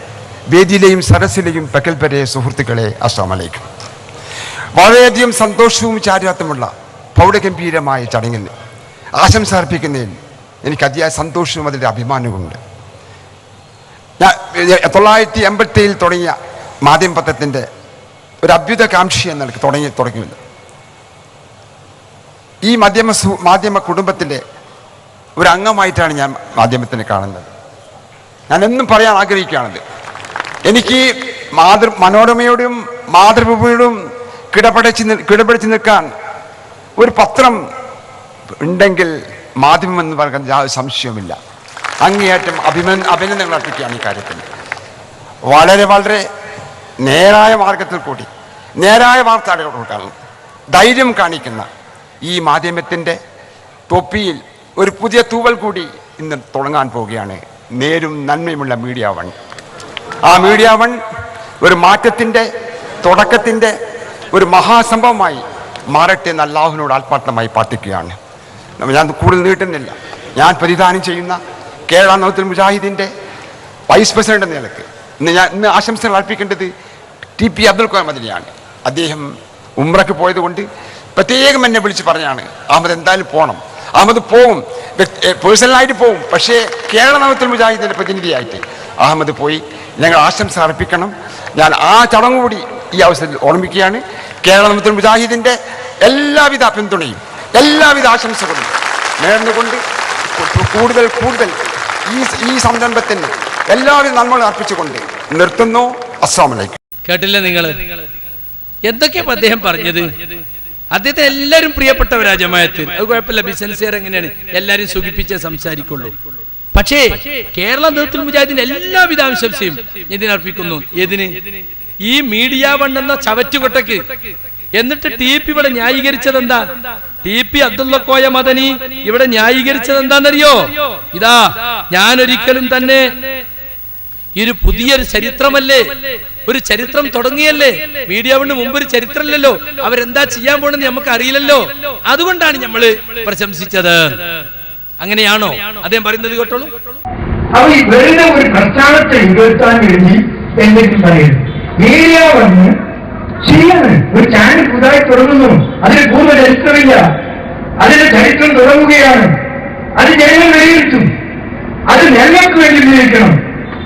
വേദിയിലെയും സരസിലെയും പ്രഗത്ഭരെ സുഹൃത്തുക്കളെ, അസ്സലാമു അലൈക്കും. വളരെയധികം സന്തോഷവും ചാരിതാർത്ഥ്യമുള്ള പ്രൗഢഗംഭീരമായ ചടങ്ങിന് ആശംസ അർപ്പിക്കുന്നതിൽ എനിക്ക് അതിയായ സന്തോഷവും അതിൻ്റെ അഭിമാനവുമുണ്ട്. ഞാൻ 1987 തുടങ്ങിയ മാധ്യമപത്രത്തിൻ്റെ ഒരു അഭ്യുതകാംക്ഷി എന്ന നിലയ്ക്ക് തുടങ്ങിയത് ഈ മാധ്യമ കുടുംബത്തിൻ്റെ ഒരു അംഗമായിട്ടാണ് ഞാൻ മാധ്യമത്തിനെ കാണുന്നത്. ഞാൻ എന്നും പറയാൻ ആഗ്രഹിക്കുകയാണത്, എനിക്ക് മനോരമയോടും മാതൃഭൂമിയോടും കിടപിടിച്ച് നിൽക്കാൻ ഒരു പത്രം ഉണ്ടെങ്കിൽ മാധ്യമം എന്ന് പറയുന്നത് യാതൊരു സംശയവുമില്ല. അങ്ങേയറ്റം അഭിനന്ദനങ്ങൾ അർപ്പിക്കുകയാണ് ഈ കാര്യത്തിൽ. വളരെ വളരെ നേരായ മാർഗത്തിൽ കൂടി നേരായ വാർത്തകൾ കൊടുക്കാൻ ധൈര്യം കാണിക്കുന്ന ഈ മാധ്യമത്തിൻ്റെ തൊപ്പിയിൽ ഒരു പുതിയ തൂവൽ കൂടി ഇന്ന് തുടങ്ങാൻ പോവുകയാണ്. നേരും നന്മയുമുള്ള മീഡിയ വൺ. ആ മീഡിയ വൺ ഒരു മാറ്റത്തിൻ്റെ തുടക്കത്തിൻ്റെ ഒരു മഹാസംഭവമായി മാറട്ടെ എന്ന് അല്ലാഹുവിനോട് ആത്മാർത്ഥമായി പ്രാർത്ഥിക്കുകയാണ്. ഞാൻ കൂടുതൽ നീട്ടുന്നില്ല. ഞാൻ പ്രതിദാനം ചെയ്യുന്ന കേരള നൗത്തുൽ മുജാഹിദിൻ്റെ വൈസ് പ്രസിഡന്റ് എന്ന നിലക്ക് ഇന്ന് ആശംസകൾ അർപ്പിക്കേണ്ടത് TP അബ്ദുൽ ഖാദർ മദനിയാണ്. അദ്ദേഹം ഉംറയ്ക്ക് പോയതുകൊണ്ട് പ്രത്യേകം എന്നെ വിളിച്ച് പറഞ്ഞാണ്, അഹമ്മദ് എന്തായാലും പോകണം. അഹമ്മദ് പോകും, പേഴ്സണലായിട്ട് പോകും, പക്ഷേ കേരള നൗത്തുൽ മുജാഹിദിൻ്റെ പ്രതിനിധിയായിട്ട് അഹമ്മദ് പോയി. ഞങ്ങൾ ആശംസ അർപ്പിക്കണം. ഞാൻ ആ ചടങ്ങ് കൂടി ഈ അവസരത്തിൽ ഓർമ്മിക്കുകയാണ്. കേരള നൗത്തുൽ മുജാഹിദിൻ്റെ എല്ലാവിധ പിന്തുണയും എല്ലാവിധ ആശംസകളും നേർന്നുകൊണ്ട് കൂടുതൽ ഈ സംരംഭത്തിന് എല്ലാവിധ നന്മകളും അർപ്പിച്ചുകൊണ്ട് നിർത്തുന്നു. അസ്സലാമു അലൈക്കും. കേട്ടില്ലേ നിങ്ങൾ എന്തൊക്കെയാ അദ്ദേഹം പറഞ്ഞത്? അദ്ദേഹത്തെ എല്ലാവരും പ്രിയപ്പെട്ടവരാ ജമാഅത്തിൽ. അത് കുഴപ്പമില്ല, ബിസിനസ്സുകാർ എങ്ങനെയാണ് എല്ലാവരും സുഖിപ്പിച്ചേ സംസാരിക്കുള്ളൂ. പക്ഷേ കേരള നൗത്തുൽ മുജാഹിദിന്റെ എല്ലാവിധ ആശംസയും ഇതിനർപ്പിക്കുന്നു. ഏതിന്? ഈ മീഡിയ വൺ എന്ന ചവറ്റുകൊട്ടയ്ക്ക്. എന്നിട്ട് TP ഇവിടെ ന്യായീകരിച്ചത് എന്താ? TP അബ്ദുള്ള കോയ മദനി ഇവിടെ ന്യായീകരിച്ചത് എന്താണെന്നറിയോ? ഇതാ, ഞാനൊരിക്കലും തന്നെ ഒരു പുതിയൊരു ചരിത്രമല്ലേ, ഒരു ചരിത്രം തുടങ്ങിയല്ലേ. മീഡിയ വണ്ണിന് മുമ്പ് ഒരു ചരിത്രമില്ലല്ലോ, അവരെന്താ ചെയ്യാൻ പോണെന്ന് നമുക്ക് അറിയില്ലല്ലോ, അതുകൊണ്ടാണ് നമ്മള് പ്രശംസിച്ചത്. അങ്ങനെയാണോ അദ്ദേഹം പറയുന്നത്? കേട്ടോളൂ. അവർ വെറുതെ ഒരു പ്രസ്ഥാനത്തെ ഉയർത്താൻ വേണ്ടി എന്തെങ്കിലും പറയുന്നു. മീഡിയ വന്ന് ശരിയാണ്, ഒരു ചാനൽ പുതുതായി തുടങ്ങുന്നു, അതിന് പൂർവ്വ ചരിത്രമില്ല, അതിന്റെ ചരിത്രം തുടങ്ങുകയാണ്, അത് ജനങ്ങൾ വിലയിരുത്തും, അത് ഞങ്ങൾക്ക് വേണ്ടി ഉപയോഗിക്കണം,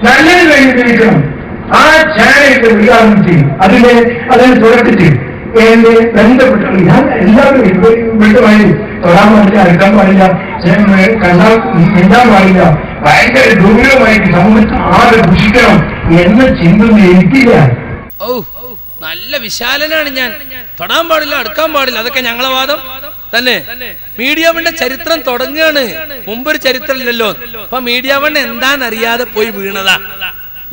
നല്ലതിന് വേണ്ടി ഉപയോഗിക്കണം. ആ ചാനലിന്റെ ഉദ്ഘാടനത്തിൽ അതിന്റെ തുടക്കത്തിൽ എന്നെ ബന്ധപ്പെട്ടു. ഞാൻ എല്ലാവരും വിട്ടുമായി തൊടാൻ പാടില്ല, അടുക്കാൻ പാടില്ല, മിണ്ടാൻ പാടില്ല, ഭയങ്കര ഗൗരവമായിട്ട് സമൂഹത്തിൽ ആരെ ദുഷിക്കണം എന്ന ചിന്ത എനിക്കില്ല. നല്ല വിശാലനാണ് ഞാൻ, തൊടാൻ പാടില്ല, അടുക്കാൻ പാടില്ല, അതൊക്കെ ഞങ്ങളെ വാദം തന്നെ. മീഡിയ വണ്ണിന്റെ ചരിത്രം തുടങ്ങുകയാണ്, മുമ്പൊരു ചരിത്രം ഇല്ലല്ലോ. അപ്പൊ മീഡിയ വണ്ണ് എന്താണെന്നറിയാതെ പോയി വീണതാ.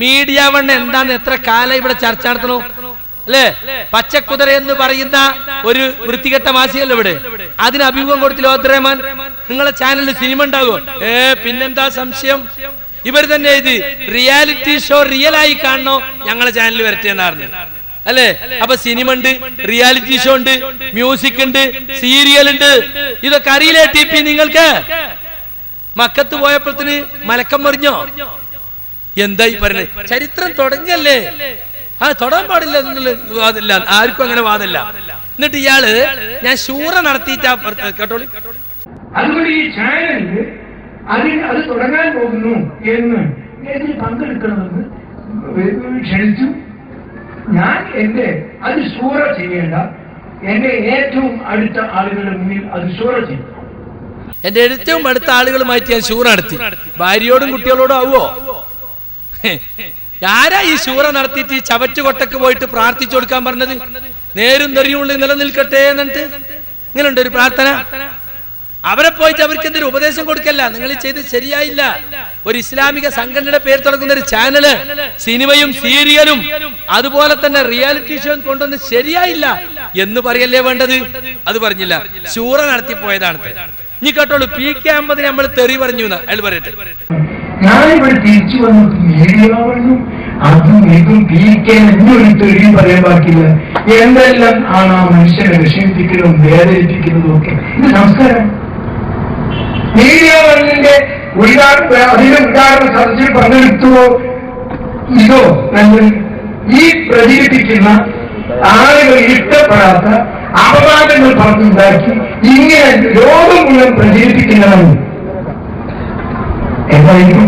മീഡിയ വണ്ണ് എന്താന്ന് എത്ര കാലം ഇവിടെ ചർച്ച നടത്തണോ അല്ലേ? പച്ചക്കുതിര എന്ന് പറയുന്ന ഒരു വൃത്തികെട്ട മാസികല്ലോ ഇവിടെ, അതിന് അഭിമുഖം കൊടുത്തില്ല അബ്ദുറഹ്മാൻ. നിങ്ങളെ ചാനലിൽ സിനിമ ഉണ്ടാകുമോ? പിന്നെന്താ സംശയം? ഇവർ തന്നെ ഇത് റിയാലിറ്റി ഷോ റിയലായി കാണണോ ഞങ്ങളെ ചാനലിൽ വരട്ടെ എന്നായിരുന്നു അല്ലേ? അപ്പൊ സിനിമ ഉണ്ട്, റിയാലിറ്റി ഷോ ഉണ്ട്, മ്യൂസിക് ഉണ്ട്, സീരിയൽ ഉണ്ട്. ഇതൊക്കെ അറിയില്ലേ TP നിങ്ങൾക്ക്? മക്കത്ത് പോയപ്പോഴത്തിന് മലക്കം മറിഞ്ഞോ? എന്തായി പറഞ്ഞത്? ചരിത്രം തുടങ്ങല്ലേ. തൊടാൻ പാടില്ല എന്നുള്ള വാദമില്ല, ആർക്കും അങ്ങനെ വാദമില്ല. എന്നിട്ട് ഇയാള് ഞാൻ ശൂറ നടത്തിയിട്ടാ കേട്ടോളി. അതുകൊണ്ട് ഈ ചാനലില് അത് തുടങ്ങാൻ പോകുന്നു എന്ന് ഇതിൽ പങ്കെടുക്കണമെന്ന് ക്ഷണിച്ചു. ഞാൻ അത് ശൂറ ചെയ്യേണ്ട എന്റെ ഏറ്റവും അടുത്ത ആളുകളുടെ മുന്നിൽ അത് ശൂറ ചെയ്യും. എന്റെ ഏറ്റവും അടുത്ത ആളുകളുമായിട്ട് ഞാൻ ശൂറ നടത്തി. ഭാര്യയോടും കുട്ടികളോടും ആവോ? ആരാ ഈ ശൂറ നടത്തിയിട്ട് ഈ ചവറ്റുകൊട്ടക്ക് പോയിട്ട് പ്രാർത്ഥിച്ചു കൊടുക്കാൻ പറഞ്ഞത്? നേരും നെറിയുള്ളിൽ നിലനിൽക്കട്ടെ എന്നിട്ട് ഇങ്ങനെയുണ്ട് ഒരു പ്രാർത്ഥന. അവരെ പോയിട്ട് അവർക്ക് എന്തൊരു ഉപദേശം കൊടുക്കല്ല, നിങ്ങൾ ചെയ്ത് ശരിയായില്ല. ഒരു ഇസ്ലാമിക സംഘടനയുടെ പേര് തുടങ്ങുന്ന ഒരു ചാനല് സിനിമയും സീരിയലും അതുപോലെ തന്നെ റിയാലിറ്റി ഷോ കൊണ്ടുവന്ന് ശരിയായില്ല എന്ന് പറയല്ലേ വേണ്ടത്? അത് പറഞ്ഞില്ല, ശൂറ നടത്തി പോയതാണ്. ഇനി കേട്ടോളൂ, PK അഹമ്മദിനെ നമ്മൾ തെറി പറഞ്ഞു എന്ന് അയാൾ പറയട്ടെ. ഞാനിവിടെ തിരിച്ചു വന്നിട്ട് മീഡിയ പറഞ്ഞു അതും ഇതും PK എന്നൊരു തെറിയും പറയാൻ ബാക്കിയില്ല. എന്തെല്ലാം ആണ് ആ മനുഷ്യനെ വിഷമിപ്പിക്കുന്നതും വേദനിപ്പിക്കുന്നതും ഒക്കെ. ഇത് സംസ്കാരം. മീഡിയ വർണ്ണിന്റെ അതിന്റെ ഉദാഹരണ സദസ്സിൽ പങ്കെടുത്തുവോ ഇതോ നമ്മൾ ഈ പ്രചരിപ്പിക്കുന്ന ആളുകൾ ഇഷ്ടപ്പെടാത്ത അപവാദങ്ങൾ പറഞ്ഞുണ്ടാക്കി ഇങ്ങനെ ലോകം മുഴുവൻ പ്രചരിപ്പിക്കുന്നതാണ്. എന്തായാലും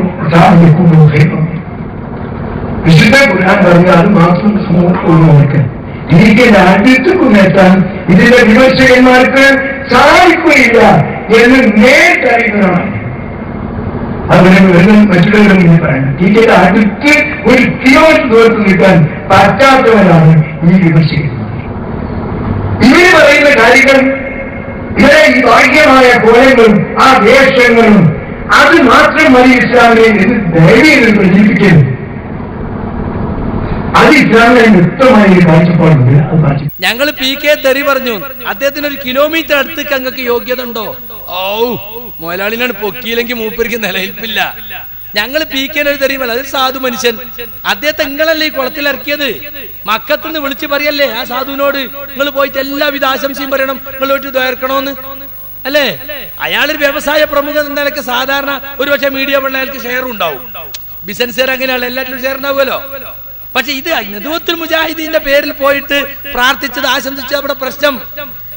വിശുദ്ധ ഖുർആൻ പറഞ്ഞാൽ മാത്രം സമൂഹം ഇരിക്കുന്ന അടുത്തുകൊണ്ടെത്താൻ ഇതിന്റെ വിമർശകന്മാർക്ക് സാധിക്കുകയില്ല എന്ന് നേരിട്ടറിയുന്നതാണ്. അതുപോലെ മറ്റുള്ളവരുടെ മുന്നിൽ പറയണം, ഇതിന്റെ അടുത്ത് ഒരു കിലോമീറ്റർ ദൂരത്ത് നിൽക്കാൻ പറ്റാത്തവരാണ് ഈ വിമർശകന്മാർ. ഇവര് പറയുന്ന കാര്യങ്ങൾ, ഇവരെ ഈ ബാഹ്യമായ കോലങ്ങളും ആ വേഷങ്ങളും അത് മാത്രം മതി ഇസ്ലാമിനെ ഇത് ധൈര്യം പ്രചരിപ്പിക്കരുത്. അത് ഇസ്ലാമിനെ വ്യക്തമായ ഒരു കാഴ്ചപ്പാടുണ്ട്. ഞങ്ങൾ PK തെറി പറഞ്ഞു. അദ്ദേഹത്തിന് 1 കിലോമീറ്റർ അടുത്തേക്ക് അങ്ങക്ക് യോഗ്യത ഉണ്ടോ? മുതലാളിനാണ് പൊക്കിയില്ലെങ്കിൽ മൂപ്പർക്ക് നിലനിൽപ്പില്ല. ഞങ്ങൾ PK തെറിയുമല്ല, അതൊരു സാധു മനുഷ്യൻ. അദ്ദേഹത്തെ നിങ്ങളല്ലേ ഈ കുളത്തിൽ ഇറക്കിയത്? മക്കത്തുനിന്ന് വിളിച്ച് പറയല്ലേ ആ സാധുവിനോട്, നിങ്ങൾ പോയിട്ട് എല്ലാവിധ ആശംസയും പറയണം, നിങ്ങൾ പോയിട്ട് ദ്വേർക്കണോന്ന് അല്ലേ? അയാളൊരു വ്യവസായ പ്രമുഖൻ എന്നൊക്കെ സാധാരണ ഒരു പക്ഷേ മീഡിയ പിള്ളേർക്ക് ഷെയർ ഉണ്ടാവും. ബിസിനസ്സുകാർ അങ്ങനെയാണ്, എല്ലാറ്റിലും ഷെയർ ഉണ്ടാവുമല്ലോ. പക്ഷെ ഇത് നദുവത്തുൽ മുജാഹിദീന്റെ പേരിൽ പോയിട്ട് പ്രാർത്ഥിച്ചത് ആശംസിച്ചത് അവിടെ പ്രശ്നം.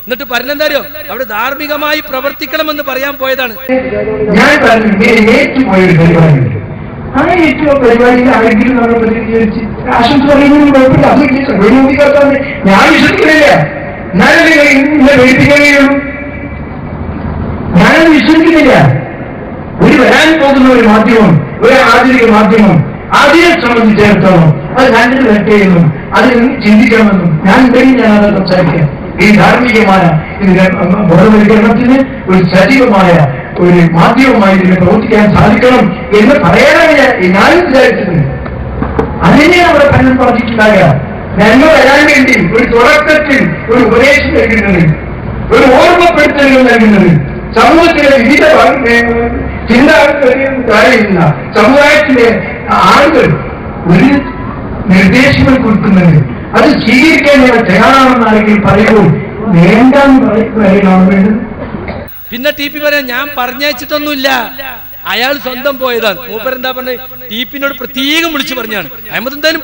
എന്നിട്ട് പറഞ്ഞെന്താരോ, അവിടെ ധാർമ്മികമായി പ്രവർത്തിക്കണമെന്ന് പറയാൻ പോയതാണ്. ഞാൻ ഏറ്റുപോയൊരു പരിപാടി, ആ ഏറ്റവും പരിപാടിയിൽ ആരെങ്കിലും നമ്മൾ പ്രതിനിധീകരിച്ച് ആശംസ പറയുന്നതിന് കുഴപ്പമില്ല. അത് ഉപയോഗിക്കാത്തത് ഞാൻ വിശ്വസിക്കുന്നില്ല. ഞാനത് ഇന്നെ പേടിപ്പിക്കുകയുള്ളൂ. ഞാനത് വിശ്വസിക്കുന്നില്ല. ഒരു വരാൻ പോകുന്ന ഒരു മാധ്യമം, ഒരു ആധുനിക മാധ്യമം, അതിനെ സംബന്ധിച്ചിടത്തോളം അത് നല്ലൊരു വരട്ടെയെന്നും അതിൽ ചിന്തിക്കണമെന്നും ഞാൻ ഉണ്ടെങ്കിൽ ഞാനത് സംസാരിക്കാം. ഈ ധാർമ്മികമായ ബോധവൽക്കരണത്തിന് ഒരു സജീവമായ ഒരു മാധ്യമമായി ഇതിനെ പ്രവർത്തിക്കാൻ സാധിക്കണം എന്ന് പറയാനാണ് ഞാനും വിചാരിച്ചിട്ടുണ്ട്. അതിനെയാണ് അവിടെ പലരും പറഞ്ഞിട്ടുണ്ടാകുക. നന്മ വരാൻ വേണ്ടി ഒരു തുടക്കത്തിൽ ഒരു ഉപദേശം നൽകുന്നത്, ഒരു ഓർമ്മപ്പെടുത്തലുകൾ നൽകുന്നത്, സമൂഹത്തിലെ വിവിധ ചിന്താഗതിയുള്ള സമുദായത്തിലെ ആളുകൾ ഒരു നിർദ്ദേശങ്ങൾ കൊടുക്കുന്നത്, അത് സ്വീകരിക്കാൻ ഞങ്ങൾ തയ്യാറാണെന്ന് ആരെങ്കിലും പറയുമ്പോൾ വേണ്ടെന്ന് പറയുകയാണ് വേണ്ടത്. പിന്നെ TP പറയാൻ ഞാൻ പറഞ്ഞയച്ചിട്ടൊന്നുമില്ല, അയാൾ സ്വന്തം പോയതാണ്. മൂപ്പരെന്താ പറഞ്ഞത്? TPനോട് പ്രത്യേകം വിളിച്ചു പറഞ്ഞാണ് അഹമ്മദ് എന്തായാലും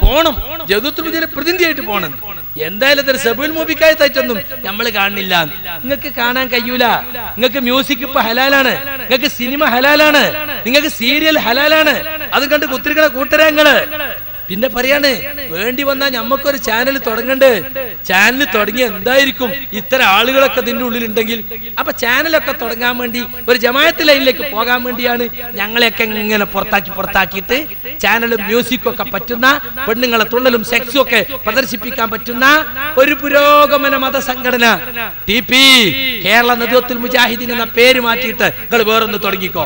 പോണം, ജദുത്തുൽ പ്രതിനിധിയായിട്ട് പോകണം. എന്തായാലും അതൊരു സബുൽ മൂബിക്കായത്തായിട്ടൊന്നും നമ്മൾ കാണുന്നില്ല. നിങ്ങൾക്ക് കാണാൻ കഴിയൂല. നിങ്ങൾക്ക് മ്യൂസിക് ഇപ്പൊ ഹലാലാണ്, നിങ്ങൾക്ക് സിനിമ ഹലാലാണ്, നിങ്ങൾക്ക് സീരിയൽ ഹലാലാണ്. അത് കണ്ട് കുത്തിരിക്കണ കൂട്ടരങ്ങള്. പിന്നെ പറയാണ് വേണ്ടി വന്നാൽ ഞമ്മക്കൊരു ചാനൽ തുടങ്ങണ്ടേ. ചാനൽ തുടങ്ങി എന്തായിരിക്കും ഇത്ര ആളുകളൊക്കെ ഇതിന്റെ ഉള്ളിലുണ്ടെങ്കിൽ. അപ്പൊ ചാനലൊക്കെ തുടങ്ങാൻ വേണ്ടി ഒരു ജമാഅത്ത് ലൈനിലേക്ക് പോകാൻ വേണ്ടിയാണ് ഞങ്ങളെയൊക്കെ ഇങ്ങനെ പുറത്താക്കിയിട്ട് ചാനലും മ്യൂസിക്കും ഒക്കെ പറ്റുന്ന, പെണ്ണുങ്ങളെ തുള്ളലും സെക്സും ഒക്കെ പ്രദർശിപ്പിക്കാൻ പറ്റുന്ന ഒരു പുരോഗമന മതസംഘടന TP കേരള നദുവത്തുൽ മുജാഹിദീൻ എന്ന പേര് മാറ്റിയിട്ട് നിങ്ങൾ വേറൊന്ന് തുടങ്ങിക്കോ.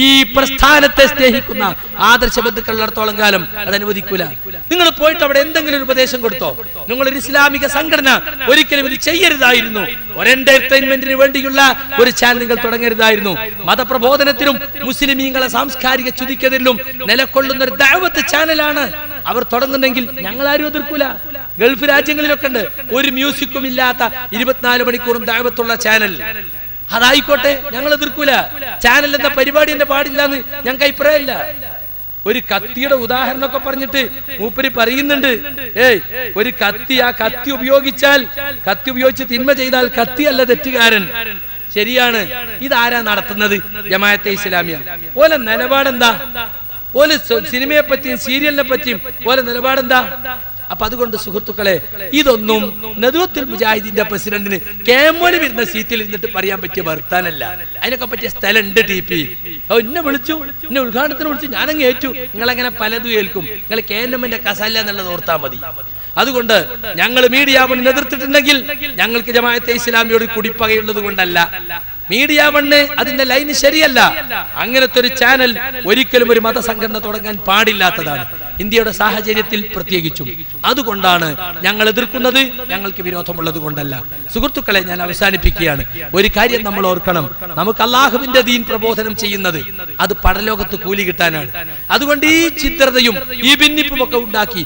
ഈ പ്രസ്ഥാനത്തെ സ്നേഹിക്കുന്ന ആദർശ ബന്ധുക്കളിടത്തോളം കാലം അത് അനുവദിക്കൂല. നിങ്ങൾ പോയിട്ട് അവിടെ എന്തെങ്കിലും ഒരു ഉപദേശം കൊടുത്തോ? നിങ്ങളൊരു ഇസ്ലാമിക സംഘടന ഒരിക്കലും ഇത് ചെയ്യരുതായിരുന്നു. ഒരു എന്റർടൈൻമെന്റിന് വേണ്ടിയുള്ള ഒരു ചാനൽ നിങ്ങൾ തുടങ്ങരുതായിരുന്നു. മതപ്രബോധനത്തിലും മുസ്ലിമീങ്ങളെ സാംസ്കാരിക ചുതിക്കെതിരിലും നിലകൊള്ളുന്ന ഒരു ദഅവത്ത് ചാനലാണ് അവർ തുടങ്ങുന്നെങ്കിൽ ഞങ്ങൾ ആരും എതിർക്കൂല. ഗൾഫ് രാജ്യങ്ങളിലൊക്കെ ഉണ്ട് ഒരു മ്യൂസിക്കും ഇല്ലാത്ത 24 മണിക്കൂറും ദഅവത്തുള്ള ചാനൽ. അതായിക്കോട്ടെ, ഞങ്ങൾ എതിർക്കൂല. ചാനൽ എന്ന പരിപാടി എന്റെ പാടില്ല എന്ന് ഞങ്ങൾക്ക് അഭിപ്രായമില്ല. ഒരു കത്തിയുടെ ഉദാഹരണമൊക്കെ പറഞ്ഞിട്ട് മൂപ്പര് പറയുന്നുണ്ട്, ഒരു കത്തി, ആ കത്തി ഉപയോഗിച്ച് തിന്മ ചെയ്താൽ കത്തിയല്ല തെറ്റുകാരൻ. ശരിയാണ്. ഇതാരാ നടത്തുന്നത്? ജമാഅത്തെ ഇസ്ലാമിയ. ഓലെ നിലപാടെന്താ? ഓലെ സിനിമയെ പറ്റിയും സീരിയലിനെ പറ്റിയും ഓലെ നിലപാടെന്താ? അപ്പൊ അതുകൊണ്ട് സുഹൃത്തുക്കളെ, ഇതൊന്നും നദുവത്തുൽ മുജാഹിദിന്റെ പ്രസിഡന്റിന് കേമോന് വരുന്ന സീറ്റിൽ ഇരുന്നിട്ട് പറയാൻ പറ്റിയ വർത്താനല്ല. അതിനൊക്കെ പറ്റിയ സ്ഥലം ഉണ്ട്. TP എന്നെ വിളിച്ചു, എന്നെ ഉദ്ഘാടനത്തിന് വിളിച്ചു, ഞാനങ്ങ് ഏറ്റു. നിങ്ങളങ്ങനെ പലതും ഏൽക്കും. നിങ്ങൾ KNMന്റെ കസല്ല എന്നുള്ളത് ഓർത്താൽ മതി. അതുകൊണ്ട് ഞങ്ങൾ മീഡിയ വണ്ണിനെ എതിർത്തിട്ടുണ്ടെങ്കിൽ ഞങ്ങൾക്ക് ജമാഅത്തെ ഇസ്ലാമിയോട് കുടിപ്പകയുള്ളത് കൊണ്ടല്ല. മീഡിയ വണ്ണ് അതിന്റെ ലൈന് ശരിയല്ല. അങ്ങനത്തെ ഒരു ചാനൽ ഒരിക്കലും ഒരു മതസംഘടന തുടങ്ങാൻ പാടില്ലാത്തതാണ്, ഇന്ത്യയുടെ സാഹചര്യത്തിൽ പ്രത്യേകിച്ചും. അതുകൊണ്ടാണ് ഞങ്ങൾ എതിർക്കുന്നത്, ഞങ്ങൾക്ക് വിരോധമുള്ളത് കൊണ്ടല്ല. സുഹൃത്തുക്കളെ, ഞാൻ അവസാനിപ്പിക്കുകയാണ്. ഒരു കാര്യം നമ്മൾ ഓർക്കണം, നമുക്ക് അള്ളാഹുവിന്റെ ദീൻ പ്രബോധനം ചെയ്യുന്നത് അത് പരലോകത്ത് കൂലി കിട്ടാനാണ്. അതുകൊണ്ട് ഈ ചിത്രതയും ഈ ഭിന്നിപ്പും ഒക്കെ ഉണ്ടാക്കി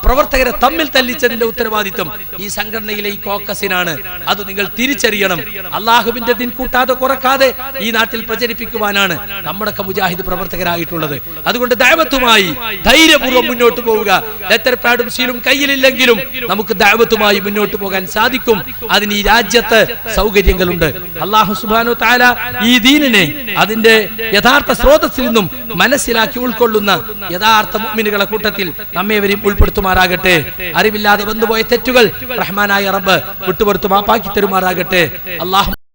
പ്രവർത്തകരെ തമ്മിൽ തല്ലിച്ചതിന്റെ ഉത്തരവാദിത്വം ഈ സംഘടനയിലെ ഈ കോക്കസിനാണ്. അത് നിങ്ങൾ തിരിച്ചറിയണം. അള്ളാഹുവിന്റെ ദീൻ കൂട്ടാതെ കുറക്കാതെ ഈ നാട്ടിൽ പ്രചരിപ്പിക്കുവാനാണ് നമ്മുടെയൊക്കെ മുജാഹിദ് പ്രവർത്തകരായിട്ടുള്ളത്. അതുകൊണ്ട് ദഅവത്തുമായി ധൈര്യപൂർവ്വം മുന്നോട്ട് പോവുക. ലെറ്റർ പാഡും ശീലും കയ്യിലില്ലെങ്കിലും നമുക്ക് ദഅവത്തുമായി മുന്നോട്ട് പോകാൻ സാധിക്കും. അതിന് ഈ രാജ്യത്ത് സൗകര്യങ്ങളുണ്ട്. അല്ലാഹു സുബ്ഹാനഹു വ തആല ഈ ദീനിനെ അതിന്റെ യഥാർത്ഥ സ്രോതസ്സിൽ നിന്നും മനസ്സിലാക്കി ഉൾക്കൊള്ളുന്ന യഥാർത്ഥ മുഅ്മിനുകളെ കൂട്ടത്തിൽ നമ്മേവരെയും ഉൾപ്പെടുത്തുമാറാകട്ടെ. അറിവില്ലാതെ വന്നുപോയ തെറ്റുകൾ റഹ്മാനായ റബ്ബ് വിട്ടുപുറത്തു മാപ്പാക്കി തരുമാറാകട്ടെ. അല്ലാഹു